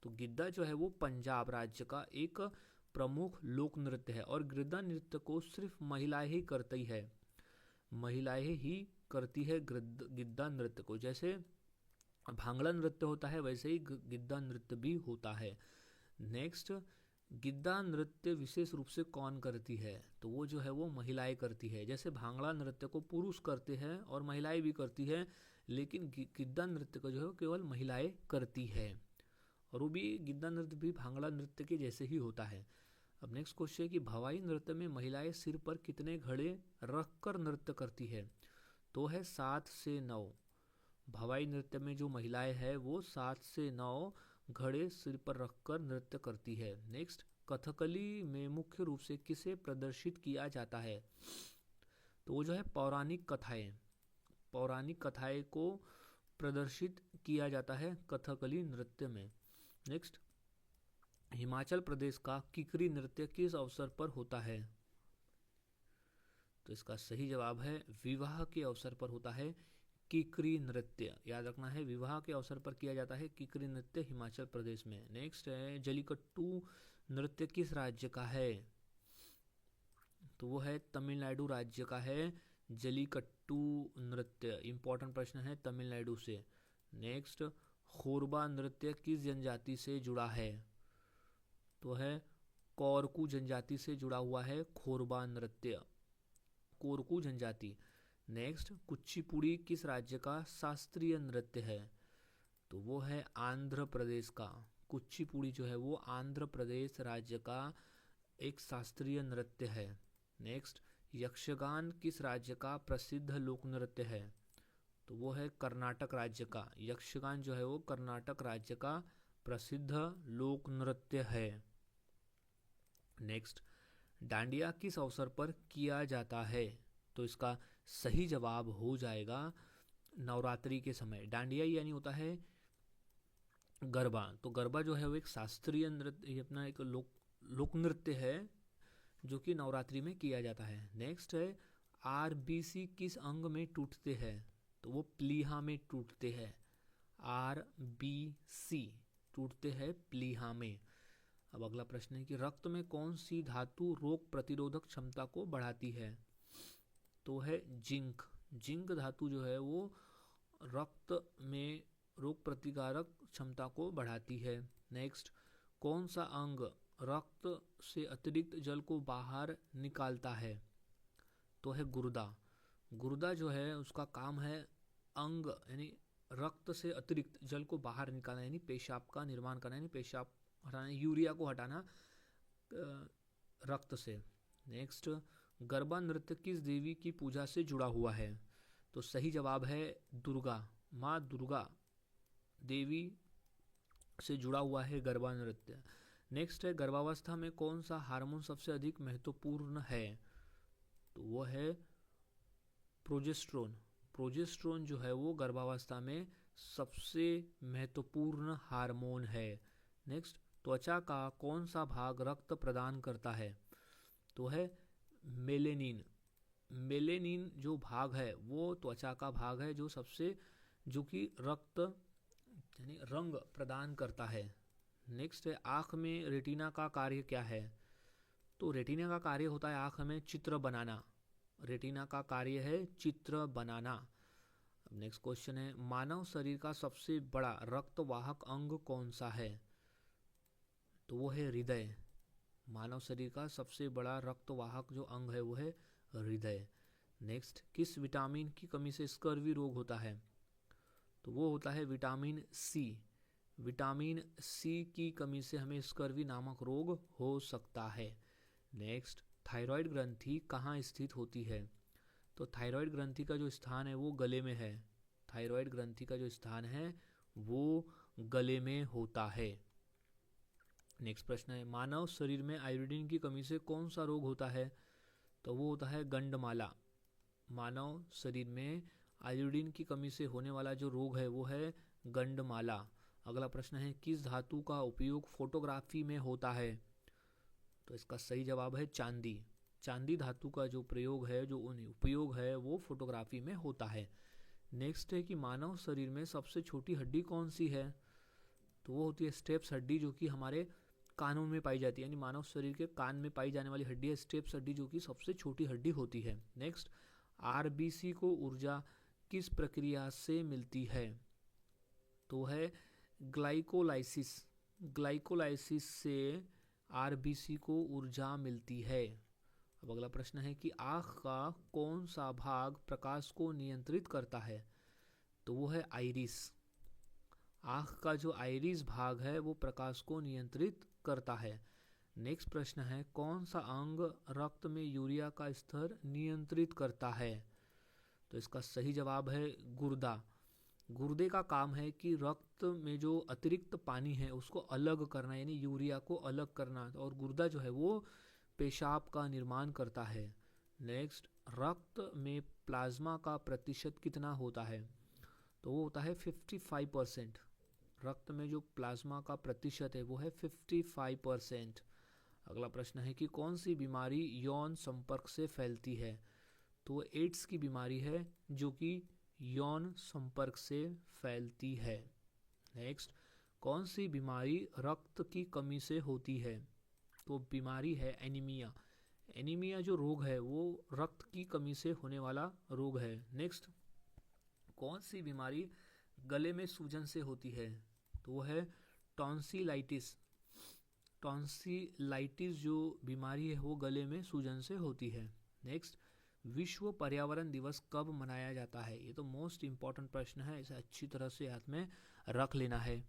तो गिद्दा जो है वो पंजाब राज्य का एक प्रमुख लोक नृत्य है और गिद्दा नृत्य को सिर्फ महिलाएं ही करती है। महिलाएं ही करती है गिद्दा नृत्य को। जैसे भांगड़ा नृत्य होता है वैसे ही गिद्दा नृत्य भी होता है। नेक्स्ट, गिद्दा नृत्य विशेष रूप से कौन करती है? तो वो जो है वो महिलाएं करती है। जैसे भांगड़ा नृत्य को पुरुष करते हैं और महिलाएं भी करती है, लेकिन गिद्दा नृत्य को जो है केवल महिलाएं करती है और वो भी गिद्दा नृत्य भी भांगड़ा नृत्य के जैसे ही होता है। अब नेक्स्ट क्वेश्चन है कि भवाई नृत्य में महिलाएं सिर पर कितने घड़े रखकर नृत्य करती है? तो है 7 से 9। भवाई नृत्य में जो महिलाएं हैं वो 7 से 9 घड़े सिर पर रखकर नृत्य करती है। नेक्स्ट, कथकली में मुख्य रूप से किसे प्रदर्शित किया जाता है? तो वो जो है पौराणिक कथाएं। पौराणिक कथाएं को प्रदर्शित किया जाता है कथकली नृत्य में। नेक्स्ट, हिमाचल प्रदेश का किकरी नृत्य किस अवसर पर होता है? तो इसका सही जवाब है विवाह के अवसर पर होता है किकरी नृत्य। याद रखना है, विवाह के अवसर पर किया जाता है किकरी नृत्य हिमाचल प्रदेश में। नेक्स्ट है, जलीकट्टू नृत्य किस राज्य का है? तो वो है तमिलनाडु राज्य का है जलीकट्टू नृत्य। इंपॉर्टेंट प्रश्न है तमिलनाडु से। नेक्स्ट, खोरबा नृत्य किस जनजाति से जुड़ा है? तो है कोरकू जनजाति से जुड़ा हुआ है खोरबा नृत्य, कोरकू जनजाति। नेक्स्ट, कुचिपुड़ी किस राज्य का शास्त्रीय नृत्य है? तो वो है आंध्र प्रदेश का। कुचिपुड़ी जो है वो आंध्र प्रदेश राज्य का एक शास्त्रीय नृत्य है। नेक्स्ट, यक्षगान किस राज्य का प्रसिद्ध लोक नृत्य है? तो वो है कर्नाटक राज्य का। यक्षगान जो है वो कर्नाटक राज्य का प्रसिद्ध लोक नृत्य है। नेक्स्ट, डांडिया किस अवसर पर किया जाता है? तो इसका सही जवाब हो जाएगा नवरात्रि के समय। डांडिया यानी होता है गरबा। तो गरबा जो है वो एक शास्त्रीय नृत्य, अपना एक लोक नृत्य है जो कि नवरात्रि में किया जाता है। नेक्स्ट है, RBC किस अंग में टूटते हैं? तो वो प्लीहा में टूटते हैं। RBC टूटते हैं प्लीहा में। अब अगला प्रश्न है कि रक्त में कौन सी धातु रोग प्रतिरोधक क्षमता को बढ़ाती है? तो है जिंक। जिंक धातु जो है वो रक्त में रोग प्रतिकारक क्षमता को बढ़ाती है। नेक्स्ट, कौन सा अंग रक्त से अतिरिक्त जल को बाहर निकालता है? तो है गुर्दा। गुर्दा जो है उसका काम है अंग यानी रक्त से अतिरिक्त जल को बाहर निकालना, यानी पेशाब का निर्माण करना, यानी पेशाब हटाना, यूरिया को हटाना रक्त से। नेक्स्ट, गरबा नृत्य किस देवी की पूजा से जुड़ा हुआ है? तो सही जवाब है दुर्गा। माँ दुर्गा देवी से जुड़ा हुआ है गरबा नृत्य। नेक्स्ट है, गर्भावस्था में कौन सा हार्मोन सबसे अधिक महत्वपूर्ण है? तो वो है प्रोजेस्टेरोन। प्रोजेस्टेरोन जो है वो गर्भावस्था में सबसे महत्वपूर्ण हार्मोन है। नेक्स्ट, त्वचा का कौन सा भाग रक्त प्रदान करता है? तो है मेलेनिन। मेलेनिन जो भाग है वो त्वचा का भाग है जो कि रक्त यानी रंग प्रदान करता है। नेक्स्ट है, आँख में रेटिना का कार्य क्या है? तो रेटिना का कार्य होता है आँख में चित्र बनाना। रेटिना का कार्य है चित्र बनाना। अब नेक्स्ट क्वेश्चन है, मानव शरीर का सबसे बड़ा रक्तवाहक अंग कौन सा है? तो वो है हृदय। मानव शरीर का सबसे बड़ा रक्तवाहक जो अंग है वो है हृदय। नेक्स्ट, किस विटामिन की कमी से स्कर्वी रोग होता है? तो वो होता है विटामिन सी। विटामिन सी की कमी से हमें स्कर्वी नामक रोग हो सकता है। नेक्स्ट, थायराइड ग्रंथि कहाँ स्थित होती है? तो थायराइड ग्रंथि का जो स्थान है वो गले में है। थायराइड ग्रंथि का जो स्थान है वो गले में होता है। नेक्स्ट प्रश्न है, मानव शरीर में आयोडीन की कमी से कौन सा रोग होता है? तो वो होता है गंडमाला। मानव शरीर में आयोडीन की कमी से होने वाला जो रोग है वो है गंडमाला। अगला प्रश्न है किस धातु का उपयोग फोटोग्राफी में होता है? तो इसका सही जवाब है चांदी। चांदी धातु का जो प्रयोग है, जो उपयोग है, वो फोटोग्राफी में होता है। नेक्स्ट है कि मानव शरीर में सबसे छोटी हड्डी कौन सी है? तो वो होती है स्टेप्स हड्डी, जो कि हमारे कानों में पाई जाती है, यानी मानव शरीर के कान में पाई जाने वाली हड्डी है स्टेप्स हड्डी, जो कि सबसे छोटी हड्डी होती है। नेक्स्ट, आरबीसी को ऊर्जा किस प्रक्रिया से मिलती है? तो है ग्लाइकोलाइसिस। ग्लाइकोलाइसिस से आरबीसी को ऊर्जा मिलती है। अब अगला प्रश्न है कि आँख का कौन सा भाग प्रकाश को नियंत्रित करता है? तो वो है आइरिस। आँख का जो आइरिस भाग है वो प्रकाश को नियंत्रित करता है। नेक्स्ट प्रश्न है कौन सा अंग रक्त में यूरिया का स्तर नियंत्रित करता है? तो इसका सही जवाब है गुर्दा। गुर्दे का काम है कि रक्त में जो अतिरिक्त पानी है उसको अलग करना, यानी यूरिया को अलग करना, और गुर्दा जो है वो पेशाब का निर्माण करता है। नेक्स्ट, रक्त में प्लाज्मा का प्रतिशत कितना होता है? तो वो होता है 55%। रक्त में जो प्लाज्मा का प्रतिशत है वो है 55%। अगला प्रश्न है कि कौन सी बीमारी यौन संपर्क से फैलती है? तो एड्स की बीमारी है जो कि यौन संपर्क से फैलती है। नेक्स्ट, कौन सी बीमारी रक्त की कमी से होती है? तो बीमारी है एनीमिया। एनीमिया जो रोग है वो रक्त की कमी से होने वाला रोग है। नेक्स्ट, कौन सी बीमारी गले में सूजन से होती है? तो वो है टॉन्सिलाइटिस। टॉन्सिलाइटिस जो बीमारी है वो गले में सूजन से होती है। नेक्स्ट, विश्व पर्यावरण दिवस कब मनाया जाता है? ये तो मोस्ट इम्पॉर्टेंट प्रश्न है, इसे अच्छी तरह से याद में रख लेना है।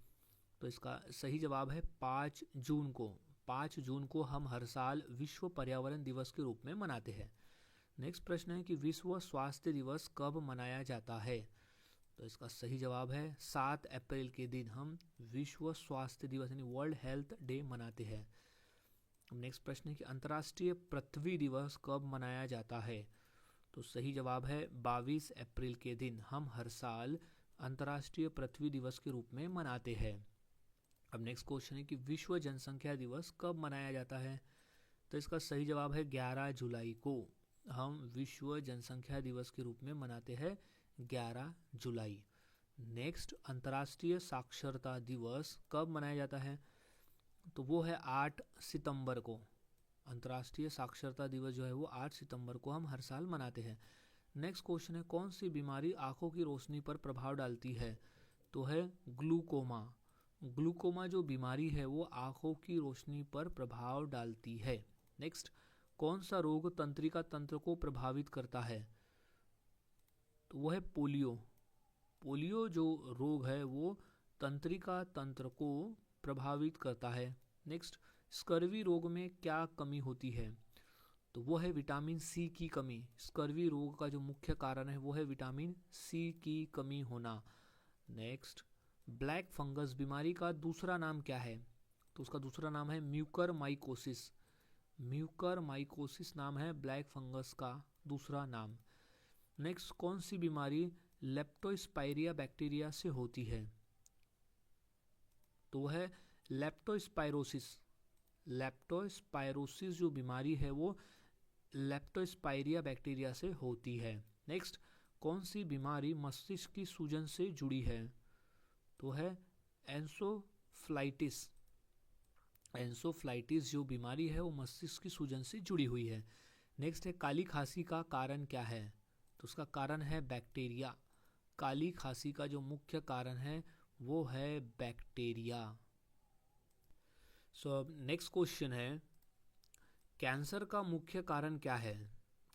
तो इसका सही जवाब है 5 जून को। 5 जून को हम हर साल विश्व पर्यावरण दिवस के रूप में मनाते हैं। नेक्स्ट प्रश्न है कि विश्व स्वास्थ्य दिवस कब मनाया जाता है? तो इसका सही जवाब है 7 अप्रैल के दिन हम विश्व स्वास्थ्य दिवस यानी वर्ल्ड हेल्थ डे मनाते हैं। नेक्स्ट प्रश्न है कि अंतर्राष्ट्रीय पृथ्वी दिवस कब मनाया जाता है? तो सही जवाब है 22 अप्रैल के दिन हम हर साल अंतर्राष्ट्रीय पृथ्वी दिवस के रूप में मनाते हैं। अब नेक्स्ट क्वेश्चन है कि विश्व जनसंख्या दिवस कब मनाया जाता है? तो इसका सही जवाब है 11 जुलाई को हम विश्व जनसंख्या दिवस के रूप में मनाते हैं 11 जुलाई। नेक्स्ट, अंतर्राष्ट्रीय साक्षरता दिवस कब मनाया जाता है? तो वो है 8 सितंबर को। अंतर्राष्ट्रीय साक्षरता दिवस जो है वो 8 सितंबर को हम हर साल मनाते हैं। नेक्स्ट क्वेश्चन है कौन सी बीमारी आंखों की रोशनी पर प्रभाव डालती है? तो है ग्लूकोमा। ग्लूकोमा जो बीमारी है वो आंखों की रोशनी पर प्रभाव डालती है। नेक्स्ट, कौन सा रोग तंत्रिका तंत्र को प्रभावित करता है? तो वो है पोलियो। पोलियो जो रोग है वो तंत्रिका तंत्र को प्रभावित करता है। नेक्स्ट, स्कर्वी रोग में क्या कमी होती है? तो वो है विटामिन सी की कमी। स्कर्वी रोग का जो मुख्य कारण है वो है विटामिन सी की कमी होना। नेक्स्ट, ब्लैक फंगस बीमारी का दूसरा नाम क्या है? तो उसका दूसरा नाम है म्यूकरमाइकोसिस। म्यूकरमाइकोसिस नाम है ब्लैक फंगस का दूसरा नाम। नेक्स्ट, कौन सी बीमारी लेप्टोस्पाइरिया बैक्टीरिया से होती है? तो है लेप्टोस्पाइरोसिस। लेप्टोस्पाइरोसिस जो बीमारी है वो लेप्टोस्पाइरिया बैक्टीरिया से होती है। नेक्स्ट, कौन सी बीमारी मस्तिष्क की सूजन से जुड़ी है? तो है एंसोफ्लाइटिस। एंसोफ्लाइटिस जो बीमारी है वो मस्तिष्क की सूजन से जुड़ी हुई है। नेक्स्ट है काली खांसी का कारण क्या है? तो उसका कारण है बैक्टीरिया। काली खांसी का जो मुख्य कारण है वो है बैक्टीरिया। सो नेक्स्ट क्वेश्चन है कैंसर का मुख्य कारण क्या है?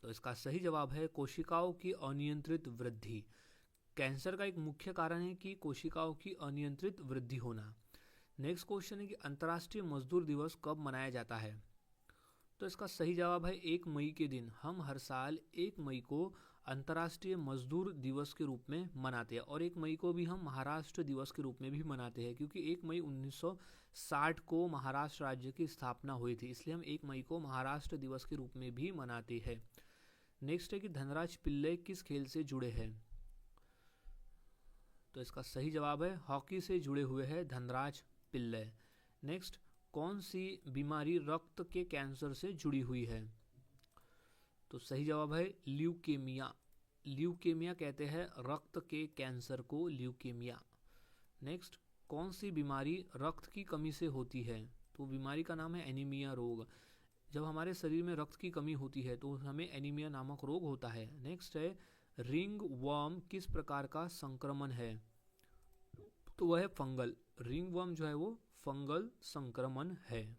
तो इसका सही जवाब है कोशिकाओं की अनियंत्रित वृद्धि। कैंसर का एक मुख्य कारण है कि कोशिकाओं की अनियंत्रित वृद्धि होना। नेक्स्ट क्वेश्चन है कि अंतर्राष्ट्रीय मजदूर दिवस कब मनाया जाता है? तो इसका सही जवाब है 1 मई के दिन। हम हर साल 1 मई को अंतर्राष्ट्रीय मजदूर दिवस के रूप में मनाते हैं, और 1 मई को भी हम महाराष्ट्र दिवस के रूप में भी मनाते हैं, क्योंकि 1 मई 1960 को महाराष्ट्र राज्य की स्थापना हुई थी, इसलिए हम 1 मई को महाराष्ट्र दिवस के रूप में भी मनाते हैं। नेक्स्ट है कि धनराज पिल्ले किस खेल से जुड़े हैं? तो इसका सही जवाब है हॉकी से जुड़े हुए हैं धनराज पिल्ले। नेक्स्ट, कौन सी बीमारी रक्त के कैंसर से जुड़ी हुई है? तो सही जवाब है ल्यूकेमिया। ल्यूकेमिया कहते हैं रक्त के कैंसर को ल्यूकेमिया। नेक्स्ट, कौन सी बीमारी रक्त की कमी से होती है? तो बीमारी का नाम है एनीमिया रोग। जब हमारे शरीर में रक्त की कमी होती है तो हमें एनीमिया नामक रोग होता है। नेक्स्ट है रिंग वर्म किस प्रकार का संक्रमण है? तो वह है फंगल। रिंग वर्म जो है वो फंगल संक्रमण है।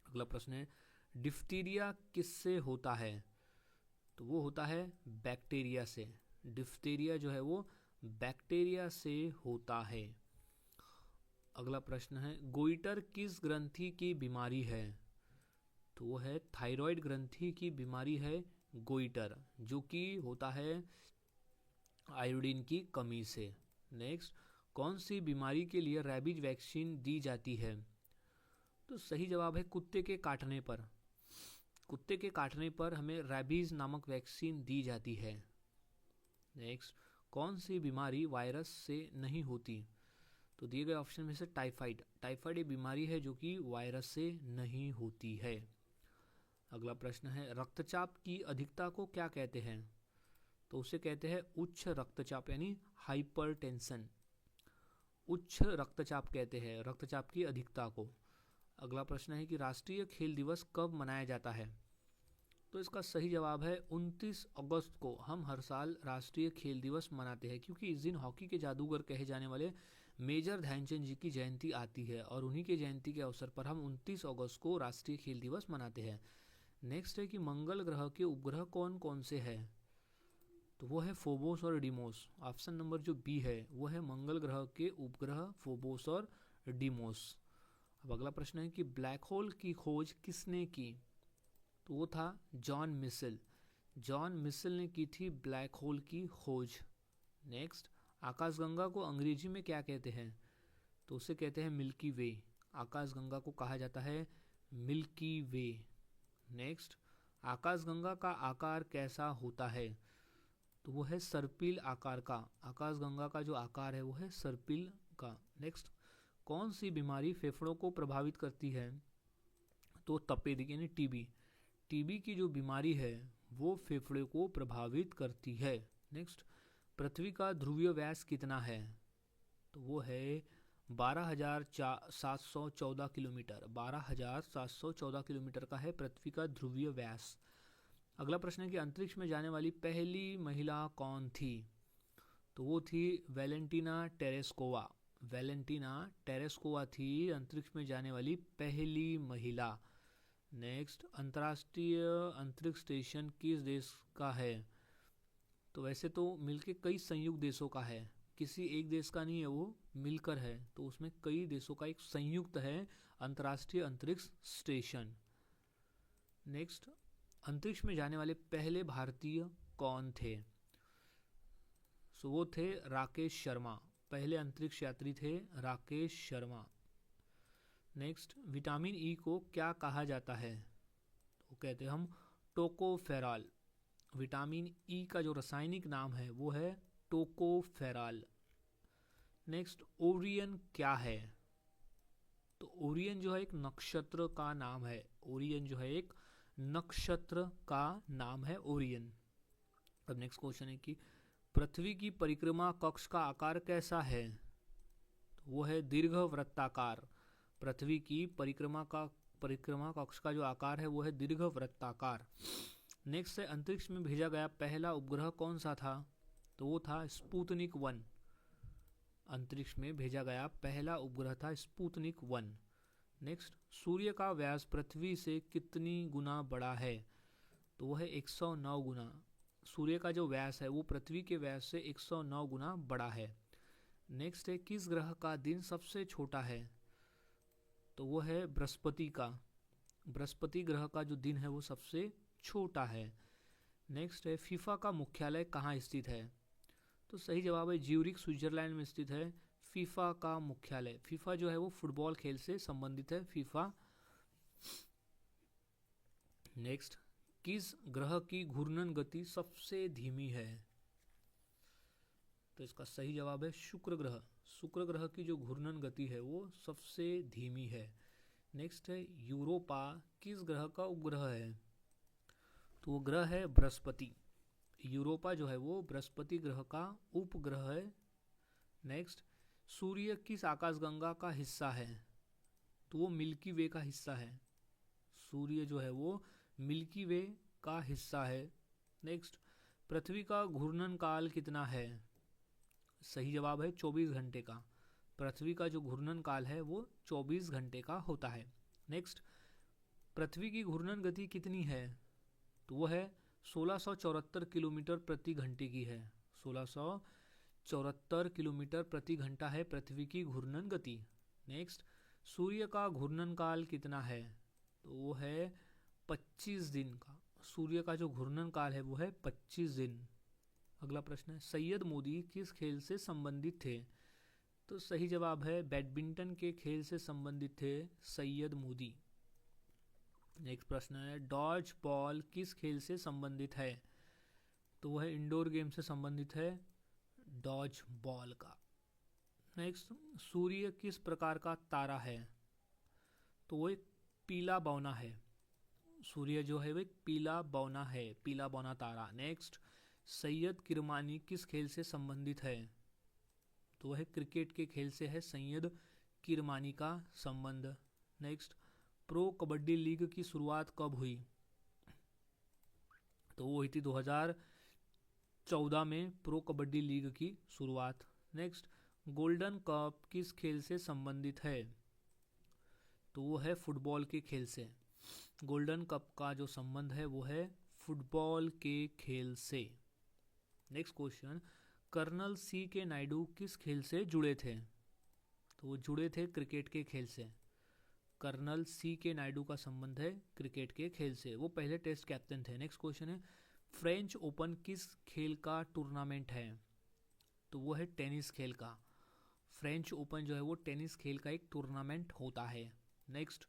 अगला प्रश्न है डिफ्थीरिया किससे होता है? तो वो होता है बैक्टीरिया से। डिफ्थीरिया जो है वो बैक्टीरिया से होता है। अगला प्रश्न है गोइटर किस ग्रंथि की बीमारी है? तो वो है थायराइड ग्रंथि की बीमारी है गोइटर, जो कि होता है आयोडीन की कमी से। नेक्स्ट, कौन सी बीमारी के लिए रैबीज वैक्सीन दी जाती है? तो सही जवाब है कुत्ते के काटने पर। कुत्ते के काटने पर हमें रैबीज नामक वैक्सीन दी जाती है। नेक्स्ट, कौन सी बीमारी वायरस से नहीं होती? तो दिए गए ऑप्शन में से टाइफाइड। टाइफाइड एक बीमारी है जो कि वायरस से नहीं होती है। अगला प्रश्न है रक्तचाप की अधिकता को क्या कहते हैं? तो उसे कहते हैं उच्च रक्तचाप यानी हाइपरटेंशन। उच्च रक्तचाप कहते हैं रक्तचाप की अधिकता को। अगला प्रश्न है कि राष्ट्रीय खेल दिवस कब मनाया जाता है? तो इसका सही जवाब है 29 अगस्त को हम हर साल राष्ट्रीय खेल दिवस मनाते हैं, क्योंकि इस दिन हॉकी के जादूगर कहे जाने वाले मेजर ध्यानचंद जी की जयंती आती है और उन्हीं के जयंती के अवसर पर हम 29 अगस्त को राष्ट्रीय खेल दिवस मनाते हैं। नेक्स्ट है कि मंगल ग्रह के उपग्रह कौन कौन से हैं? तो वो है फोबोस और डीमोस। ऑप्शन नंबर जो बी है वो है मंगल ग्रह के उपग्रह फोबोस और डीमोस। अब अगला प्रश्न है कि ब्लैक होल की खोज किसने की? तो वो था जॉन मिशेल। जॉन मिशेल ने की थी ब्लैक होल की खोज। नेक्स्ट, आकाशगंगा को अंग्रेजी में क्या कहते हैं? तो उसे कहते हैं मिल्की वे। आकाशगंगा को कहा जाता है मिल्की वे। नेक्स्ट, आकाशगंगा का आकार कैसा होता है? तो वो है सर्पिल आकार का। आकाशगंगा का जो आकार है वो है सर्पिल का। नेक्स्ट, कौन सी बीमारी फेफड़ों को प्रभावित करती है? तो तपेदिक यानी टीबी। टीबी की जो बीमारी है वो फेफड़े को प्रभावित करती है। नेक्स्ट, पृथ्वी का ध्रुवीय व्यास कितना है? तो वो है 12,714 किलोमीटर। 12,714 किलोमीटर का है पृथ्वी का ध्रुवीय व्यास। अगला प्रश्न है कि अंतरिक्ष में जाने वाली पहली महिला कौन थी? तो वो थी वैलेंटीना टेरेस्कोवा। वैलेंटीना टेरेस्कोवा थी अंतरिक्ष में जाने वाली पहली महिला। नेक्स्ट, अंतर्राष्ट्रीय अंतरिक्ष स्टेशन किस देश का है? तो वैसे तो मिलके कई संयुक्त देशों का है, किसी एक देश का नहीं है, वो मिलकर है, तो उसमें कई देशों का एक संयुक्त है अंतर्राष्ट्रीय अंतरिक्ष स्टेशन। नेक्स्ट, अंतरिक्ष में जाने वाले पहले भारतीय कौन थे? सो वो थे राकेश शर्मा। पहले अंतरिक्ष यात्री थे Rakesh Sharma. Next, vitamin E को क्या कहा जाता है? तो कहते हैं हम टोकोफेरॉल। विटामिन ई का जो रासायनिक नाम है वो है टोकोफेरॉल। नेक्स्ट, ओरियन क्या है? तो ओरियन जो है एक नक्षत्र का नाम है। ओरियन जो है एक नक्षत्र का नाम है ओरियन। अब नेक्स्ट क्वेश्चन है कि पृथ्वी की परिक्रमा कक्ष का आकार कैसा है? तो वो है दीर्घ वृत्ताकार। पृथ्वी की परिक्रमा कक्ष का जो आकार है वो है दीर्घ वृत्ताकार। नेक्स्ट है अंतरिक्ष में भेजा गया पहला उपग्रह कौन सा था? तो वो था स्पुतनिक 1। अंतरिक्ष में भेजा गया पहला उपग्रह था स्पुतनिक 1। नेक्स्ट, सूर्य का व्यास पृथ्वी से कितनी गुना बड़ा है? तो वो है 109 गुना। सूर्य का जो व्यास है वो पृथ्वी के व्यास से 109 गुना बड़ा है। नेक्स्ट है किस ग्रह का दिन सबसे छोटा है? तो वो है बृहस्पति का। बृहस्पति ग्रह का जो दिन है वो सबसे छोटा है। नेक्स्ट है फीफा का मुख्यालय कहाँ स्थित है? तो सही जवाब है ज्यूरिख स्विट्जरलैंड में स्थित है फीफा का मुख्यालय। फीफा जो है वो फुटबॉल खेल से संबंधित है फीफा। नेक्स्ट, किस ग्रह की घूर्णन गति सबसे धीमी है? तो इसका सही जवाब है शुक्र ग्रह। शुक्र ग्रह की जो घूर्णन गति है वो सबसे धीमी है। नेक्स्ट है यूरोपा किस ग्रह का उपग्रह है? तो वो ग्रह है बृहस्पति। यूरोपा जो है वो बृहस्पति ग्रह का उपग्रह है। नेक्स्ट, सूर्य किस आकाशगंगा का हिस्सा है? तो वो मिल्की वे का हिस्सा है। सूर्य जो है वो मिल्की वे का हिस्सा है। नेक्स्ट, पृथ्वी का घूर्णन काल कितना है? सही जवाब है 24 घंटे का। पृथ्वी का जो घूर्णन काल है वो 24 घंटे का होता है। नेक्स्ट, पृथ्वी की घूर्णन गति कितनी है? तो वो है 1674 किलोमीटर प्रति घंटे की है। 1674 किलोमीटर प्रति घंटा है पृथ्वी की घूर्णन गति। नेक्स्ट, सूर्य का घूर्णन काल कितना है? तो वो है 25 दिन का। सूर्य का जो घूर्णन काल है वो है 25 दिन। अगला प्रश्न है सैयद मोदी किस खेल से संबंधित थे? तो सही जवाब है बैडमिंटन के खेल से संबंधित थे सैयद मोदी। नेक्स्ट प्रश्न है डॉज बॉल किस खेल से संबंधित है? तो वह इंडोर गेम से संबंधित है डॉज बॉल का। नेक्स्ट, सूर्य किस प्रकार का तारा है? तो वो एक पीला बौना है। सूर्य जो है वो एक पीला बौना है, पीला बौना तारा। नेक्स्ट, सैयद किरमानी किस खेल से संबंधित है? तो वह क्रिकेट के खेल से है सैयद किरमानी का संबंध। नेक्स्ट, प्रो कबड्डी लीग की शुरुआत कब हुई? तो वो हुई थी 2014 में प्रो कबड्डी लीग की शुरुआत। नेक्स्ट, गोल्डन कप किस खेल से संबंधित है? तो वो है फुटबॉल के खेल से। गोल्डन कप का जो संबंध है वो है फुटबॉल के खेल से। नेक्स्ट क्वेश्चन, कर्नल सी के नायडू किस खेल से जुड़े थे? तो वो जुड़े थे क्रिकेट के खेल से। कर्नल सी के नायडू का संबंध है क्रिकेट के खेल से, वो पहले टेस्ट कैप्टन थे। नेक्स्ट क्वेश्चन है फ्रेंच ओपन किस खेल का टूर्नामेंट है? तो वो है टेनिस खेल का। फ्रेंच ओपन जो है वो टेनिस खेल का एक टूर्नामेंट होता है। नेक्स्ट,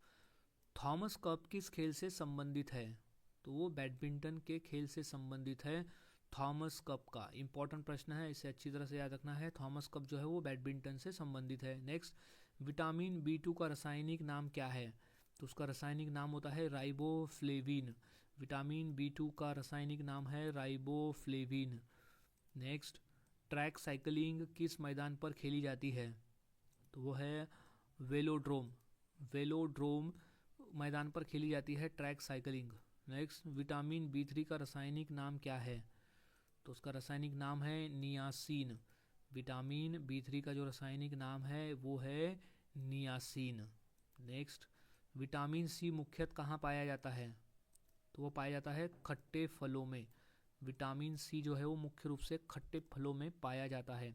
थॉमस कप किस खेल से संबंधित है? तो वो बैडमिंटन के खेल से संबंधित है थॉमस कप का। इंपॉर्टेंट प्रश्न है, इसे अच्छी तरह से याद रखना है। थॉमस कप जो है वो बैडमिंटन से संबंधित है। नेक्स्ट, विटामिन B2 का रासायनिक नाम क्या है? तो उसका रासायनिक नाम होता है राइबोफ्लेविन। विटामिन B2 का रासायनिक नाम है राइबोफ्लेविन। नेक्स्ट, ट्रैक साइकिलिंग किस मैदान पर खेली जाती है? तो वो है वेलोड्रोम। वेलोड्रोम मैदान पर खेली जाती है track cycling. Next, vitamin B3 का रासायनिक नाम क्या है? तो उसका रासायनिक नाम है नियासिन। विटामिन B3 का जो रासायनिक नाम है वो है नियासिन। नेक्स्ट, विटामिन C मुख्यतः कहाँ पाया जाता है? तो वो पाया जाता है खट्टे फलों में। विटामिन C जो है वो मुख्य रूप से खट्टे फलों में पाया जाता है।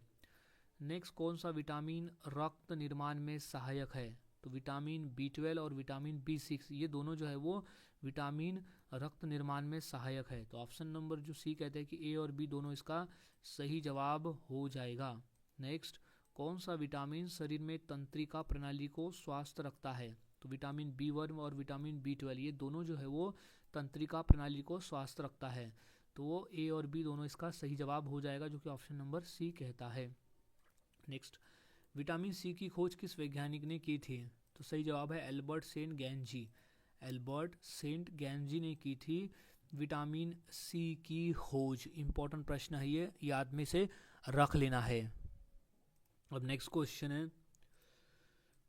नेक्स्ट, कौन सा विटामिन रक्त निर्माण में सहायक है? तो विटामिन B12 और विटामिन B6 ये दोनों जो है वो विटामिन रक्त निर्माण में सहायक है। तो ऑप्शन नंबर जो सी कहते हैं कि ए और बी दोनों इसका सही जवाब हो जाएगा। नेक्स्ट, कौन सा विटामिन शरीर में तंत्रिका प्रणाली को स्वस्थ रखता है? तो विटामिन B1 और विटामिन B12 ये दोनों जो है वो तंत्रिका प्रणाली को स्वस्थ रखता है। तो वो ए और बी दोनों इसका सही जवाब हो जाएगा, जो कि ऑप्शन नंबर सी कहता है। नेक्स्ट, विटामिन C की खोज किस वैज्ञानिक ने की थी? तो सही जवाब है Albert Saint Ganji. Albert Saint Ganji ने की थी विटामिन C की खोज। इंपॉर्टेंट प्रश्न है ये, याद में से रख लेना है। अब नेक्स्ट क्वेश्चन है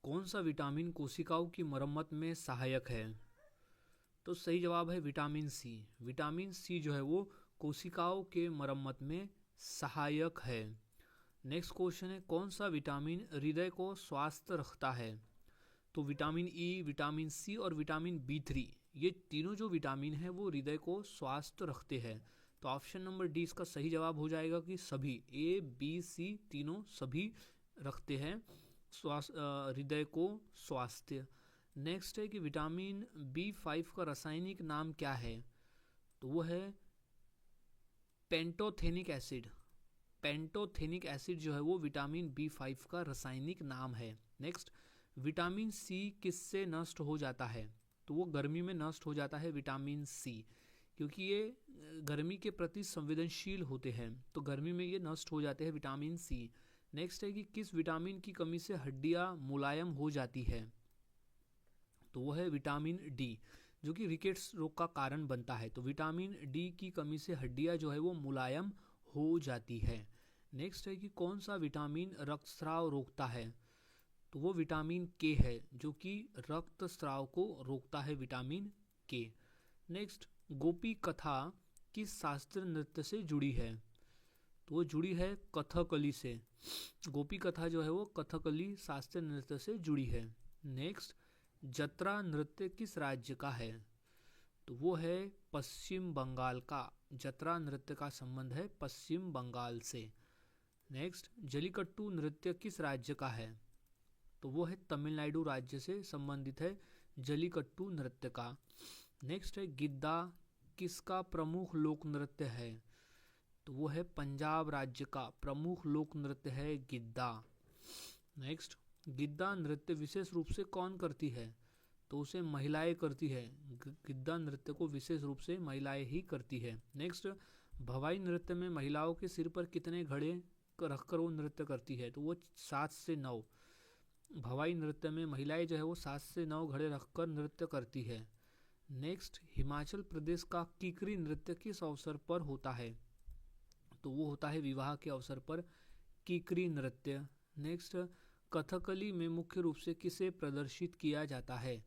कौन सा विटामिन कोशिकाओं की मरम्मत में सहायक है? तो सही जवाब है विटामिन C। विटामिन C जो है वो कोशिकाओं के मरम्मत में सहायक है। नेक्स्ट क्वेश्चन है कौन सा विटामिन हृदय को स्वस्थ रखता है? तो विटामिन E, विटामिन C और विटामिन B3 ये तीनों जो विटामिन है वो हृदय को स्वस्थ रखते हैं। तो ऑप्शन नंबर डी इसका सही जवाब हो जाएगा कि सभी A, B, C तीनों सभी रखते हैं हृदय को स्वास्थ्य। नेक्स्ट है कि विटामिन B5 का रासायनिक नाम क्या है? तो वो है पेंटोथेनिक एसिड। पेंटोथेनिक एसिड जो है वो विटामिन B5 का रासायनिक नाम है। नेक्स्ट, विटामिन C किससे नष्ट हो जाता है? तो वो गर्मी में नष्ट हो जाता है विटामिन C। क्योंकि ये गर्मी के प्रति संवेदनशील होते हैं, तो गर्मी में ये नष्ट हो जाते हैं, विटामिन सी। नेक्स्ट है कि किस विटामिन की कमी से हड्डियां मुलायम हो जाती है, तो वो है विटामिन डी, जो कि रिकेट्स रोग का कारण बनता है। तो विटामिन डी की कमी से हड्डियां जो है वो मुलायम हो जाती है। नेक्स्ट है कि कौन सा विटामिन रक्तस्राव रोकता है, तो वो विटामिन के है, जो कि रक्तस्राव को रोकता है, विटामिन के। नेक्स्ट, गोपी कथा किस शास्त्रीय नृत्य से जुड़ी है, तो वो जुड़ी है कथकली से। गोपी कथा जो है वो कथकली शास्त्रीय नृत्य से जुड़ी है। नेक्स्ट, जत्रा नृत्य किस राज्य का है, तो वो है पश्चिम बंगाल का। जत्रा नृत्य का संबंध है पश्चिम बंगाल से। नेक्स्ट, जलीकट्टू नृत्य किस राज्य का है, तो वो है तमिलनाडु राज्य से संबंधित है जलीकट्टू नृत्य का। नेक्स्ट है, गिद्दा किसका प्रमुख लोक नृत्य है, तो वो है पंजाब राज्य का प्रमुख लोक नृत्य है गिद्दा। नेक्स्ट, गिद्दा नृत्य विशेष रूप से कौन करती है, तो उसे महिलाएं करती है। गिद्दा नृत्य को विशेष रूप से महिलाएं ही करती है। नेक्स्ट, भवाई नृत्य में महिलाओं के सिर पर कितने घड़े रखकर वो नृत्य करती है, तो वो 7 से 9। भवाई नृत्य में महिलाएं जो है वो 7 से 9 घड़े रखकर नृत्य करती है। नेक्स्ट, हिमाचल प्रदेश का कीकरी नृत्य किस अवसर पर होता है, तो वो होता है विवाह के अवसर पर कीकरी नृत्य। नेक्स्ट, कथकली में मुख्य रूप से किसे प्रदर्शित किया जाता है,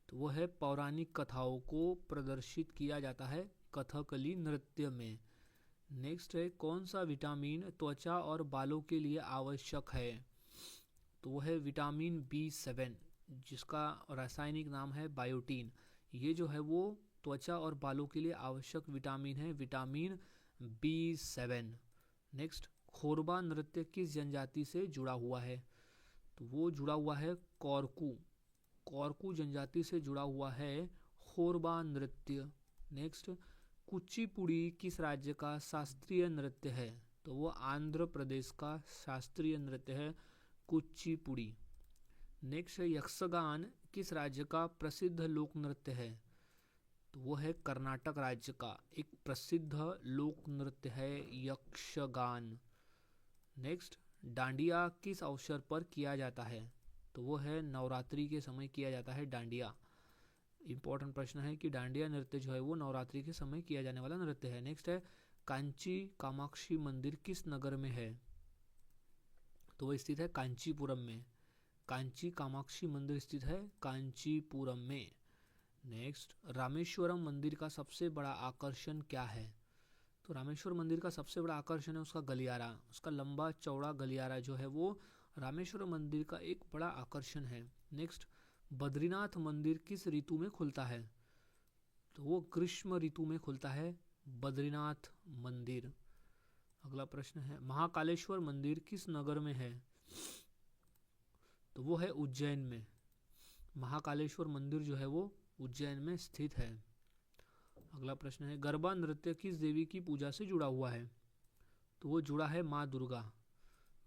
तो वो है पौराणिक कथाओं को प्रदर्शित किया जाता है कथकली नृत्य में। नेक्स्ट है, कौन सा विटामिन त्वचा और बालों के लिए आवश्यक है, तो वो है विटामिन B7, जिसका रासायनिक नाम है बायोटीन। ये जो है वो त्वचा और बालों के लिए आवश्यक विटामिन है, विटामिन B7। नेक्स्ट, खोरबा नृत्य किस जनजाति से जुड़ा हुआ है, तो वो जुड़ा हुआ है कोरकू। कोरकू जनजाति से जुड़ा हुआ है खोरबा नृत्य। नेक्स्ट, कुचिपुड़ी किस राज्य का शास्त्रीय नृत्य है, तो वो आंध्र प्रदेश का शास्त्रीय नृत्य है कुचिपुड़ी। नेक्स्ट, यक्षगान किस राज्य का प्रसिद्ध लोक नृत्य है, तो वो है कर्नाटक राज्य का एक प्रसिद्ध लोक नृत्य है यक्षगान। नेक्स्ट, डांडिया किस अवसर पर किया जाता है, तो वो है नवरात्रि के समय किया जाता है डांडिया। इंपॉर्टेंट प्रश्न है कि डांडिया नृत्य जो है वो नवरात्रि के समय किया जाने वाला नृत्य है। नेक्स्ट है, कांची कामाक्षी मंदिर किस नगर में है, तो वो स्थित है कांचीपुरम में। कांची कामाक्षी मंदिर स्थित है कांचीपुरम में। नेक्स्ट, रामेश्वरम मंदिर का सबसे बड़ा आकर्षण क्या है, तो रामेश्वर मंदिर का सबसे बड़ा आकर्षण है उसका गलियारा। उसका लंबा चौड़ा गलियारा जो है वो रामेश्वर मंदिर का एक बड़ा आकर्षण है। नेक्स्ट, बद्रीनाथ मंदिर किस ऋतु में खुलता है, तो वो ग्रीष्म ऋतु में खुलता है बद्रीनाथ मंदिर। अगला प्रश्न है, महाकालेश्वर मंदिर किस नगर में है, तो वो है उज्जैन में। महाकालेश्वर मंदिर जो है वो उज्जैन में स्थित है। अगला प्रश्न है, गरबा नृत्य किस देवी की पूजा से जुड़ा हुआ है, तो वो जुड़ा है माँ दुर्गा।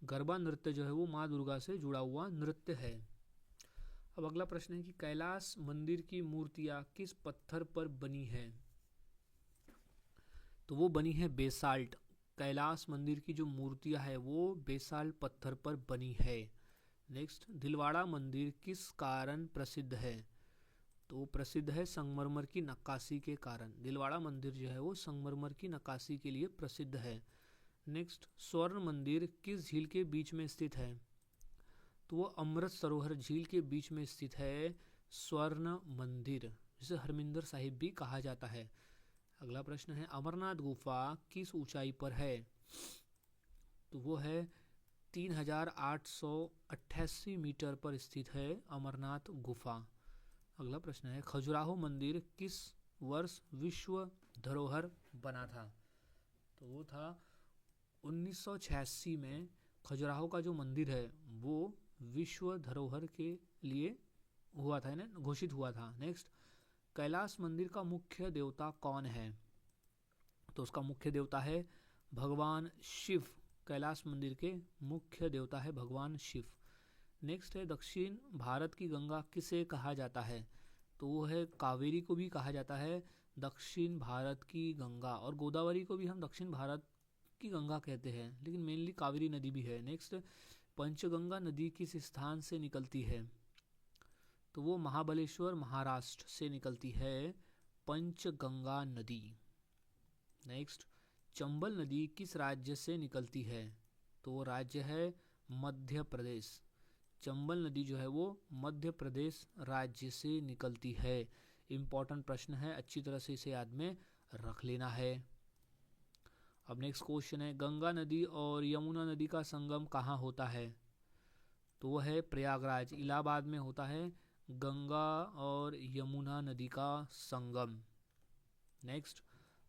गरबा नृत्य जो है वो माँ दुर्गा से जुड़ा हुआ नृत्य है। अब अगला प्रश्न है कि कैलाश मंदिर की मूर्तियां किस पत्थर पर बनी है, तो वो बनी है बेसाल्ट। कैलाश मंदिर की जो मूर्तियां है वो बेसाल्ट पत्थर पर बनी है। नेक्स्ट, दिलवाड़ा मंदिर किस कारण प्रसिद्ध है, तो प्रसिद्ध है संगमरमर की नक्काशी के कारण। दिलवाड़ा मंदिर जो है वो संगमरमर की नक्काशी के लिए प्रसिद्ध है। नेक्स्ट, स्वर्ण मंदिर किस झील के बीच में स्थित है, तो वो अमृत सरोवर झील के बीच में स्थित है स्वर्ण मंदिर, जिसे हरमिंदर साहिब भी कहा जाता है। अगला प्रश्न है, अमरनाथ गुफा किस ऊंचाई पर है, तो वो है 3888 मीटर पर स्थित है अमरनाथ गुफा। अगला प्रश्न है, खजुराहो मंदिर किस वर्ष विश्व धरोहर बना था, तो वो था 1986 में। खजुराहो का जो मंदिर है वो विश्व धरोहर के लिए हुआ था ना, घोषित हुआ था। नेक्स्ट, कैलाश मंदिर का मुख्य देवता कौन है, तो उसका मुख्य देवता है भगवान शिव। कैलाश मंदिर के मुख्य देवता है भगवान शिव। नेक्स्ट है, दक्षिण भारत की गंगा किसे कहा जाता है, तो वो है कावेरी को भी कहा जाता है, दक्षिण भारत की गंगा, और गोदावरी को भी हम दक्षिण भारत की गंगा कहते हैं, लेकिन मेनली कावेरी नदी भी है। नेक्स्ट, पंचगंगा नदी किस स्थान से निकलती है? तो वो महाबलेश्वर महाराष्ट्र से निकलती है पंचगंगा नदी। नेक्स्ट, चंबल नदी किस राज्य से निकलती है? तो वो राज्य है मध्य प्रदेश। चंबल नदी जो है वो मध्य प्रदेश राज्य से निकलती है। इम्पॉर्टेंट प्रश्न है, अच्छी तरह से इसे याद में रख लेना है। अब नेक्स्ट क्वेश्चन है, गंगा नदी और यमुना नदी का संगम कहाँ होता है? तो वो है प्रयागराज, इलाहाबाद में होता है गंगा और यमुना नदी का संगम। नेक्स्ट,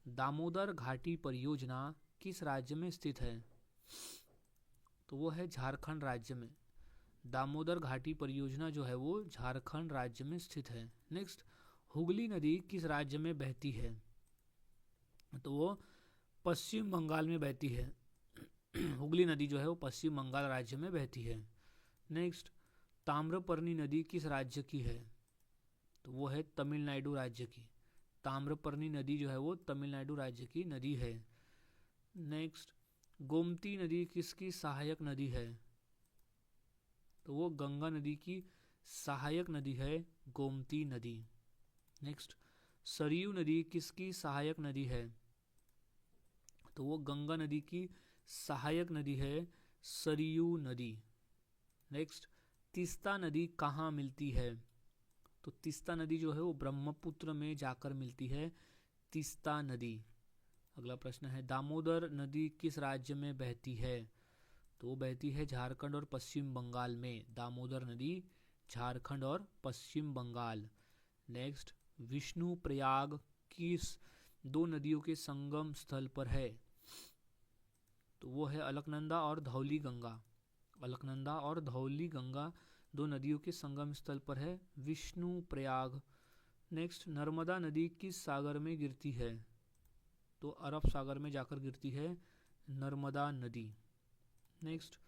दामोदर घाटी परियोजना किस राज्य में स्थित है? तो वो है झारखंड राज्य में। दामोदर घाटी परियोजना जो है वो झारखंड राज्य में स्थित है। नेक्स्ट, हुगली नदी किस राज्य में बहती है? तो वो पश्चिम बंगाल में बहती है। हुगली नदी जो है वो पश्चिम बंगाल राज्य में बहती है। नेक्स्ट, ताम्रपर्णी नदी किस राज्य की है? तो वो है तमिलनाडु राज्य की। ताम्रपर्णी नदी जो है वो तमिलनाडु राज्य की नदी है। नेक्स्ट, गोमती नदी किसकी सहायक नदी है? तो वो गंगा नदी की सहायक नदी है गोमती नदी। नेक्स्ट, सरयू नदी किसकी सहायक नदी है? तो वो गंगा नदी की सहायक नदी है सरयू नदी। नेक्स्ट, तीस्ता नदी कहाँ मिलती है? तो तीस्ता नदी जो है वो ब्रह्मपुत्र में जाकर मिलती है तीस्ता नदी। अगला प्रश्न है, दामोदर नदी किस राज्य में बहती है? तो वो बहती है झारखंड और पश्चिम बंगाल में। दामोदर नदी झारखंड और पश्चिम बंगाल। नेक्स्ट, विष्णु प्रयाग किस दो नदियों के संगम स्थल पर है? तो वो है अलकनंदा और धौली गंगा। अलकनंदा और धौली गंगा दो नदियों के संगम स्थल पर है विष्णु प्रयाग। नेक्स्ट, नर्मदा नदी किस सागर में गिरती है? तो अरब सागर में जाकर गिरती है नर्मदा नदी। नेक्स्ट,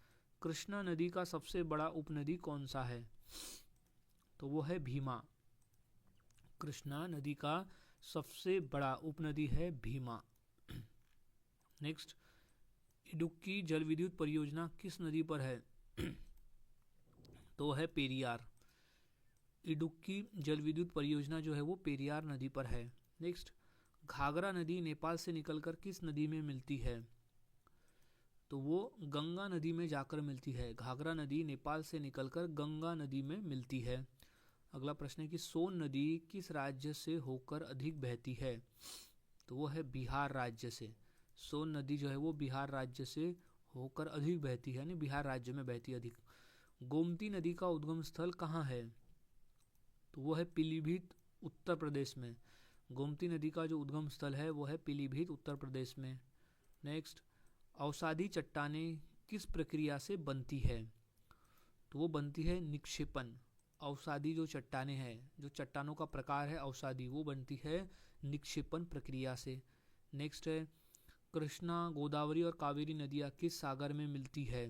कृष्णा नदी का सबसे बड़ा उपनदी कौन सा है? तो वो है भीमा। कृष्णा नदी का सबसे बड़ा उपनदी है भीमा। नेक्स्ट, इडुक्की जल विद्युत परियोजना किस नदी पर है? तो है पेरियार। इडुक्की जल विद्युत परियोजना जो है वो पेरियार नदी पर है। नेक्स्ट, घाघरा नदी नेपाल से निकलकर किस नदी में मिलती है? तो वो गंगा नदी में जाकर मिलती है। घाघरा नदी नेपाल से निकलकर गंगा नदी में मिलती है। अगला प्रश्न है कि सोन नदी किस राज्य से होकर अधिक बहती है? तो वो है बिहार राज्य से। सोन नदी जो है वो बिहार राज्य से होकर अधिक बहती है, यानी बिहार राज्य में बहती है अधिक। गोमती नदी का उद्गम स्थल कहाँ है? तो वो है पीलीभीत उत्तर प्रदेश में। गोमती नदी का जो उद्गम स्थल है वो है पीलीभीत उत्तर प्रदेश में। नेक्स्ट, अवसादी चट्टानें किस प्रक्रिया से बनती है? तो वो बनती है निक्षेपण। अवसादी जो चट्टानें हैं, जो चट्टानों का प्रकार है अवसादी, वो बनती है निक्षेपण प्रक्रिया से। नेक्स्ट है, कृष्णा गोदावरी और कावेरी नदियाँ किस सागर में मिलती है?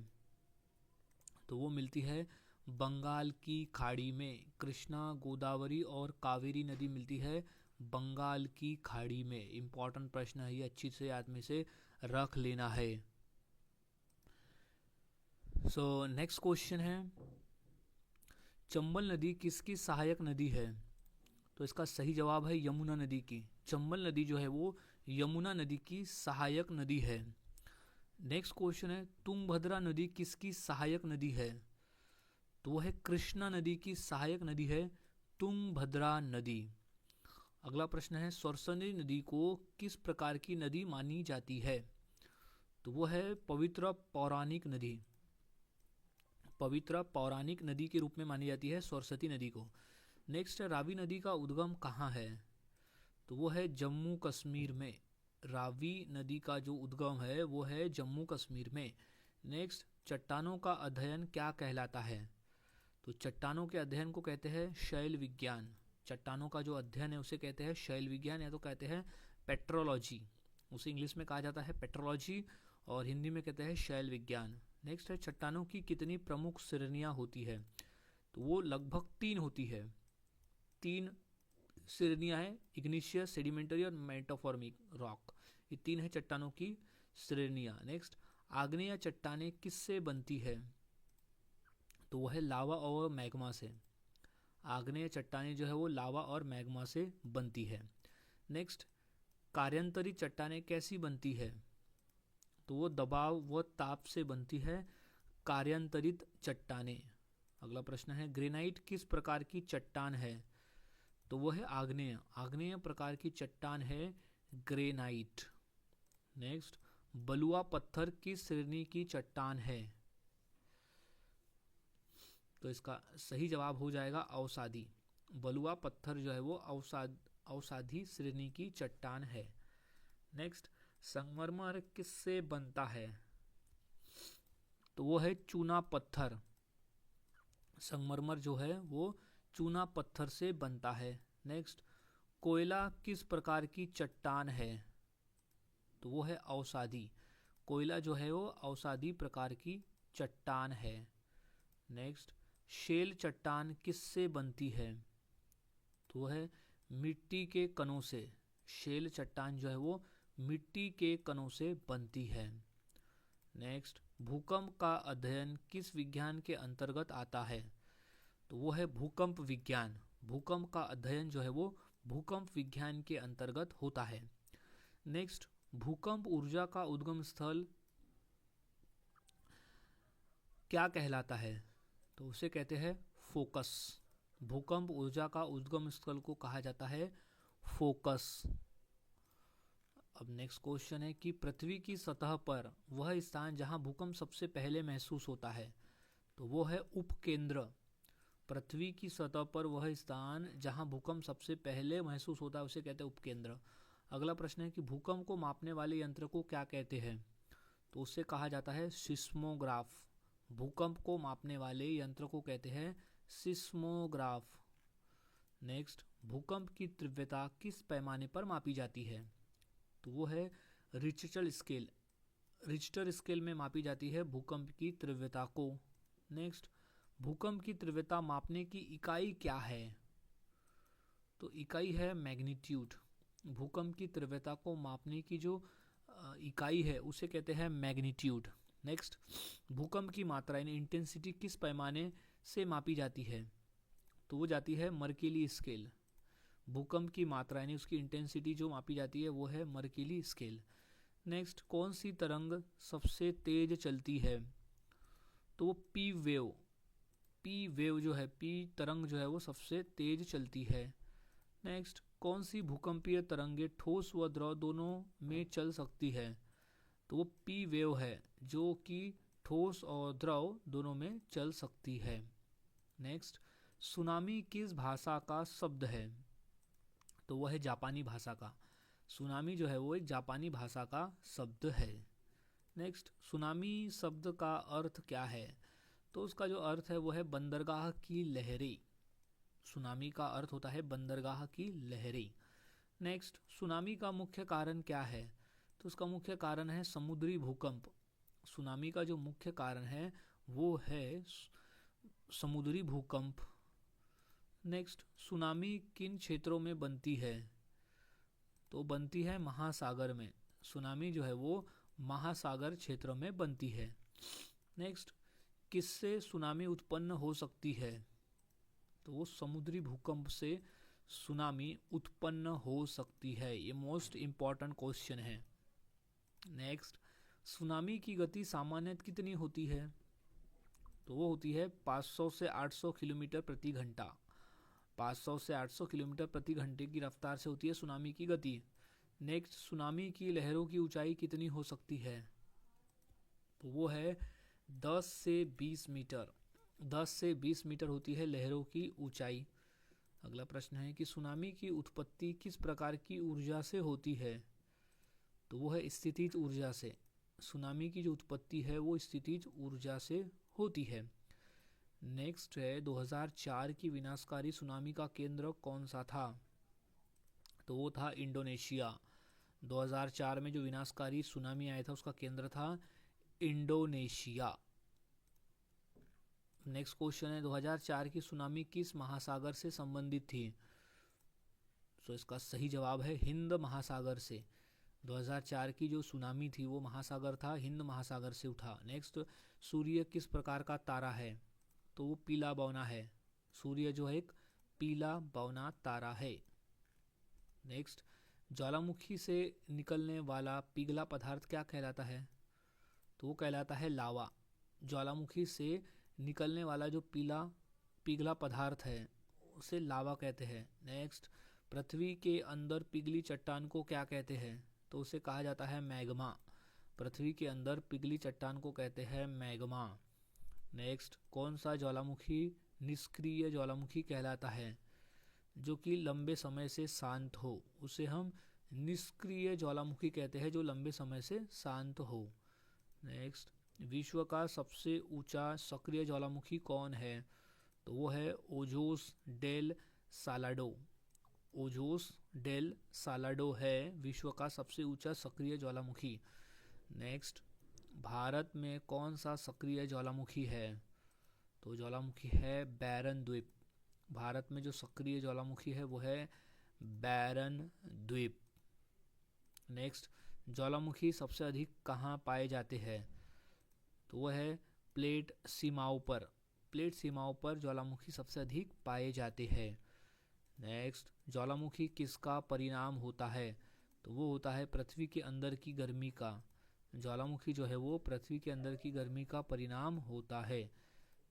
तो वो मिलती है बंगाल की खाड़ी में। कृष्णा गोदावरी और कावेरी नदी मिलती है बंगाल की खाड़ी में। इंपॉर्टेंट प्रश्न है ये, अच्छी से याद में से रख लेना है। सो नेक्स्ट क्वेश्चन है, चंबल नदी किसकी सहायक नदी है? तो इसका सही जवाब है यमुना नदी की। चंबल नदी जो है वो यमुना नदी की सहायक नदी है। नेक्स्ट क्वेश्चन है, तुंगभद्रा नदी किसकी सहायक नदी है? तो वो है कृष्णा नदी की सहायक नदी है तुंगभद्रा नदी। अगला प्रश्न है, सरस्वती नदी को किस प्रकार की नदी मानी जाती है? तो वो है पवित्र पौराणिक नदी। पवित्र पौराणिक नदी के रूप में मानी जाती है सरस्वती नदी को। नेक्स्ट है, रावी नदी का उद्गम कहाँ है? तो वो है जम्मू कश्मीर में। रावी नदी का जो उद्गम है वो है जम्मू कश्मीर में। नेक्स्ट, चट्टानों का अध्ययन क्या कहलाता है? तो चट्टानों के अध्ययन को कहते हैं शैल विज्ञान। चट्टानों का जो अध्ययन है उसे कहते हैं शैल विज्ञान, या तो कहते हैं पेट्रोलॉजी। उसे इंग्लिश में कहा जाता है पेट्रोलॉजी और हिंदी में कहते हैं शैल विज्ञान। नेक्स्ट है, चट्टानों की कितनी प्रमुख श्रेणियाँ होती है? तो वो लगभग 3 होती है। 3 श्रेणियां हैं, इग्निशियस, सेडिमेंटरी और मेटाफॉर्मिक रॉक। ये 3 है चट्टानों की श्रेणियां। नेक्स्ट, आग्नेय चट्टानें किससे बनती है? तो वो है लावा और मैग्मा से। आग्नेय चट्टानें जो है वो लावा और मैग्मा से बनती है। नेक्स्ट, कार्यांतरित चट्टानें कैसी बनती है? तो वो दबाव व ताप से बनती है कार्यांतरित चट्टानें। अगला प्रश्न है, ग्रेनाइट किस प्रकार की चट्टान है? तो वो है आग्नेय। आग्नेय प्रकार की चट्टान है ग्रेनाइट। नेक्स्ट, बलुआ पत्थर किस श्रेणी की चट्टान है? तो इसका सही जवाब हो जाएगा अवसादी। बलुआ पत्थर जो है वो अवसादी श्रेणी की चट्टान है। नेक्स्ट, संगमरमर किससे बनता है? तो वो है चूना पत्थर। संगमरमर जो है वो चूना पत्थर से बनता है। नेक्स्ट, कोयला किस प्रकार की चट्टान है? तो वो है अवसादी। कोयला जो है वो अवसादी प्रकार की चट्टान है। नेक्स्ट, शेल चट्टान किससे बनती है? तो वो है मिट्टी के कणों से। शेल चट्टान जो है वो मिट्टी के कणों से बनती है। नेक्स्ट, भूकंप का अध्ययन किस विज्ञान के अंतर्गत आता है? तो वो है भूकंप विज्ञान। भूकंप का अध्ययन जो है वो भूकंप विज्ञान के अंतर्गत होता है। नेक्स्ट, भूकंप ऊर्जा का उद्गम स्थल क्या कहलाता है? तो उसे कहते हैं फोकस। भूकंप ऊर्जा का उद्गम स्थल को कहा जाता है फोकस। अब नेक्स्ट क्वेश्चन है कि पृथ्वी की सतह पर वह स्थान जहां भूकंप सबसे पहले महसूस होता है? तो वो है उपकेंद्र। पृथ्वी की सतह पर वह स्थान जहां भूकंप सबसे पहले महसूस होता है उसे कहते हैं उपकेंद्र। अगला प्रश्न है कि भूकंप को मापने वाले यंत्र को क्या कहते हैं? तो उसे कहा जाता है सिस्मोग्राफ। भूकंप को मापने वाले यंत्र को कहते हैं सिस्मोग्राफ। नेक्स्ट, भूकंप की तीव्रता किस पैमाने पर मापी जाती है? तो वो है रिक्टर स्केल। रिक्टर स्केल में मापी जाती है भूकंप की तीव्रता को। नेक्स्ट, भूकंप की तीव्रता मापने की इकाई क्या है? तो इकाई है मैग्नीट्यूड। भूकंप की तीव्रता को मापने की जो इकाई है उसे कहते हैं मैग्नीट्यूड। नेक्स्ट, भूकंप की मात्रा यानी इंटेंसिटी किस पैमाने से मापी जाती है? तो वो जाती है मर्केली स्केल। भूकंप की मात्रा यानी उसकी इंटेंसिटी जो मापी जाती है वो है मर्केली स्केल। नेक्स्ट, कौन सी तरंग सबसे तेज चलती है? तो वो पी वेव। पी वेव जो है, पी तरंग जो है वो सबसे तेज चलती है। नेक्स्ट, कौन सी भूकंपीय तरंगे ठोस व द्रव दोनों में चल सकती है? तो वो पी वेव है जो कि ठोस और द्रव दोनों में चल सकती है। नेक्स्ट, सुनामी किस भाषा का शब्द है? तो वह है जापानी भाषा का। सुनामी जो है वो एक जापानी भाषा का शब्द है। नेक्स्ट, सुनामी शब्द का अर्थ क्या है? तो उसका जो अर्थ है वो है बंदरगाह की लहरें। सुनामी का अर्थ होता है बंदरगाह की लहरें। नेक्स्ट, सुनामी का मुख्य कारण क्या है? तो उसका मुख्य कारण है समुद्री भूकंप। सुनामी का जो मुख्य कारण है वो है समुद्री भूकंप। नेक्स्ट, सुनामी किन क्षेत्रों में बनती है? तो बनती है महासागर में। सुनामी जो है वो महासागर क्षेत्र में बनती है। नेक्स्ट, किससे सुनामी उत्पन्न हो सकती है? तो वो समुद्री भूकंप से सुनामी उत्पन्न हो सकती है। ये मोस्ट इम्पॉर्टेंट क्वेश्चन है। नेक्स्ट, सुनामी की गति सामान्यतः कितनी होती है? तो वो होती है 500 से 800 किलोमीटर प्रति घंटा। 500 से 800 किलोमीटर प्रति घंटे की रफ्तार से होती है सुनामी की गति। नेक्स्ट, सुनामी की लहरों की ऊंचाई कितनी हो सकती है? तो वो है 10 से 20 मीटर। 10 से 20 मीटर होती है लहरों की ऊंचाई। अगला प्रश्न है कि सुनामी की उत्पत्ति किस प्रकार की ऊर्जा से होती है? तो वो है स्थितिज ऊर्जा से। सुनामी की जो उत्पत्ति है वो स्थितिज ऊर्जा से होती है। नेक्स्ट है 2004 की विनाशकारी सुनामी का केंद्र कौन सा था? तो वो था इंडोनेशिया। 2004 में जो विनाशकारी सुनामी आया था उसका केंद्र था इंडोनेशिया। नेक्स्ट क्वेश्चन है 2004 की सुनामी किस महासागर से संबंधित थी? तो इसका सही जवाब है हिंद महासागर से। 2004 की जो सुनामी थी वो महासागर था, हिंद महासागर से उठा। नेक्स्ट, सूर्य किस प्रकार का तारा है? तो वो पीला बौना है। सूर्य जो है एक पीला बौना तारा है। नेक्स्ट, ज्वालामुखी से निकलने वाला पिघला पदार्थ क्या कहलाता है? तो वो कहलाता है लावा। ज्वालामुखी से निकलने वाला जो पिघला पदार्थ है उसे लावा कहते हैं। नेक्स्ट, पृथ्वी के अंदर पिघली चट्टान को क्या कहते हैं? तो उसे कहा जाता है मैग्मा। पृथ्वी के अंदर पिघली चट्टान को कहते हैं मैग्मा। नेक्स्ट, कौन सा ज्वालामुखी निष्क्रिय ज्वालामुखी कहलाता है? जो कि लंबे समय से शांत हो उसे हम निष्क्रिय ज्वालामुखी कहते हैं, जो लंबे समय से शांत हो। नेक्स्ट, विश्व का सबसे ऊंचा सक्रिय ज्वालामुखी कौन है? तो वो है ओजोस डेल सालाडो। ओजोस डेल सालाडो है विश्व का सबसे ऊंचा सक्रिय ज्वालामुखी। नेक्स्ट, भारत में कौन सा सक्रिय ज्वालामुखी है? तो ज्वालामुखी है बैरन द्वीप। भारत में जो सक्रिय ज्वालामुखी है वो है बैरन द्वीप। नेक्स्ट, ज्वालामुखी सबसे अधिक कहाँ पाए जाते हैं? तो वह है प्लेट सीमाओं पर। प्लेट सीमाओं पर ज्वालामुखी सबसे अधिक पाए जाते हैं। नेक्स्ट, ज्वालामुखी किसका परिणाम होता है? तो वो होता है पृथ्वी के अंदर की गर्मी का। ज्वालामुखी जो है वो पृथ्वी के अंदर की गर्मी का परिणाम होता है।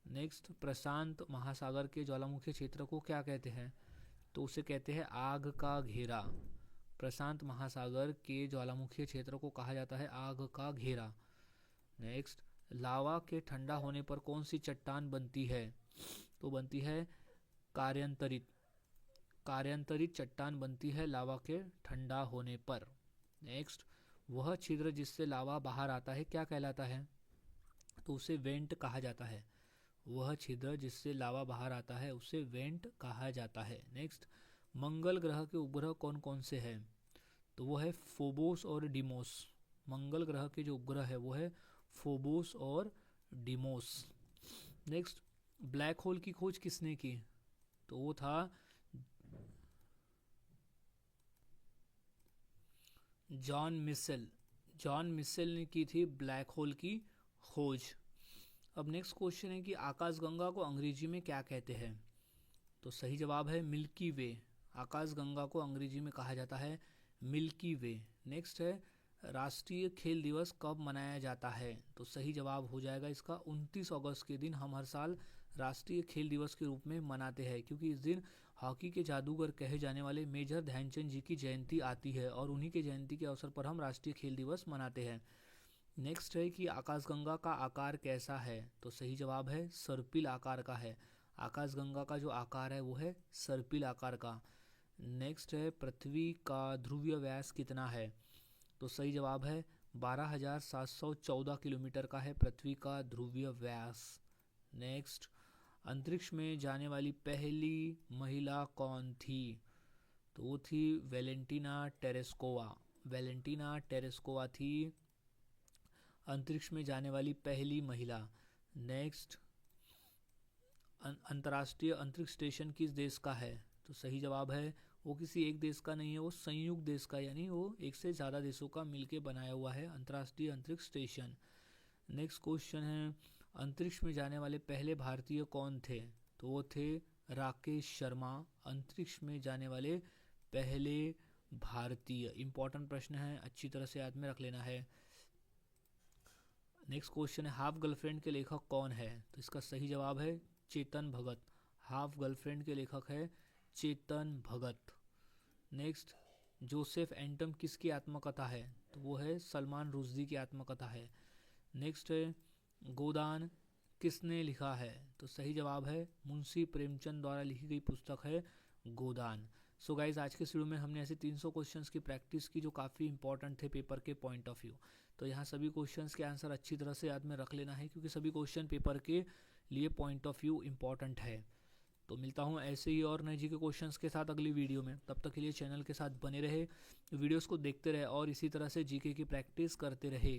नेक्स्ट, प्रशांत महासागर के ज्वालामुखी क्षेत्र को क्या कहते हैं? तो उसे कहते हैं आग का घेरा। प्रशांत महासागर के ज्वालामुखी क्षेत्र को कहा जाता है आग का घेरा। नेक्स्ट, लावा के ठंडा होने पर कौन सी चट्टान बनती है? तो बनती है कार्यांतरित चट्टान बनती है लावा के ठंडा होने पर। नेक्स्ट, वह छिद्र जिससे लावा बाहर आता है क्या कहलाता है? तो उसे वेंट कहा जाता है। वह छिद्र जिससे लावा बाहर आता है उसे वेंट कहा जाता है। नेक्स्ट, मंगल ग्रह के उपग्रह कौन कौन से हैं? तो वो है फोबोस और डिमोस। मंगल ग्रह के जो उपग्रह है वो है फोबोस और डिमोस। नेक्स्ट, ब्लैक होल की खोज किसने की? तो वो था जॉन मिशेल। जॉन मिशेल ने की थी ब्लैक होल की खोज। अब नेक्स्ट क्वेश्चन है कि आकाशगंगा को अंग्रेजी में क्या कहते हैं? तो सही जवाब है मिल्की वे। आकाशगंगा को अंग्रेजी में कहा जाता है मिल्की वे। नेक्स्ट है राष्ट्रीय खेल दिवस कब मनाया जाता है? तो सही जवाब हो जाएगा इसका 29 अगस्त के दिन हम हर साल राष्ट्रीय खेल दिवस के रूप में मनाते हैं, क्योंकि इस दिन हॉकी के जादूगर कहे जाने वाले मेजर ध्यानचंद जी की जयंती आती है और उन्हीं के जयंती के अवसर पर हम राष्ट्रीय खेल दिवस मनाते हैं। नेक्स्ट है कि आकाशगंगा का आकार कैसा है? तो सही जवाब है सर्पिल आकार का है। आकाशगंगा का जो आकार है वो है सर्पिल आकार का। नेक्स्ट है पृथ्वी का ध्रुवीय व्यास कितना है? तो सही जवाब है 12,714 किलोमीटर का है पृथ्वी का ध्रुवीय व्यास। नेक्स्ट, अंतरिक्ष में जाने वाली पहली महिला कौन थी? तो वो थी वेलेंटिना टेरेस्कोवा। वेलेंटिना टेरेस्कोवा थी अंतरिक्ष में जाने वाली पहली महिला। नेक्स्ट, अंतर्राष्ट्रीय अंतरिक्ष स्टेशन किस देश का है? तो सही जवाब है वो किसी एक देश का नहीं है, वो संयुक्त देश का, यानी वो एक से ज़्यादा देशों का मिलके बनाया हुआ है अंतर्राष्ट्रीय अंतरिक्ष स्टेशन। नेक्स्ट क्वेश्चन है अंतरिक्ष में जाने वाले पहले भारतीय कौन थे? तो वो थे राकेश शर्मा, अंतरिक्ष में जाने वाले पहले भारतीय। इंपॉर्टेंट प्रश्न है, अच्छी तरह से याद में रख लेना है। नेक्स्ट क्वेश्चन है हाफ गर्लफ्रेंड के लेखक कौन है? तो इसका सही जवाब है चेतन भगत। हाफ गर्लफ्रेंड के लेखक है चेतन भगत। नेक्स्ट, जोसेफ एंटम किसकी आत्मकथा है? तो वो है सलमान रुश्दी की आत्मकथा है। नेक्स्ट है गोदान किसने लिखा है? तो सही जवाब है मुंशी प्रेमचंद द्वारा लिखी गई पुस्तक है गोदान। सो गाइज, आज के वीडियो में हमने ऐसे 300 क्वेश्चंस की प्रैक्टिस की जो काफ़ी इंपॉर्टेंट थे पेपर के पॉइंट ऑफ व्यू। तो यहाँ सभी क्वेश्चंस के आंसर अच्छी तरह से याद में रख लेना है, क्योंकि सभी क्वेश्चन पेपर के लिए पॉइंट ऑफ व्यू इंपॉर्टेंट है। तो मिलता हूँ ऐसे ही और नए जी के क्वेश्चंस के साथ अगली वीडियो में। तब तक के लिए चैनल के साथ बने रहे, वीडियोस को देखते रहे और इसी तरह से जीके की प्रैक्टिस करते रहे।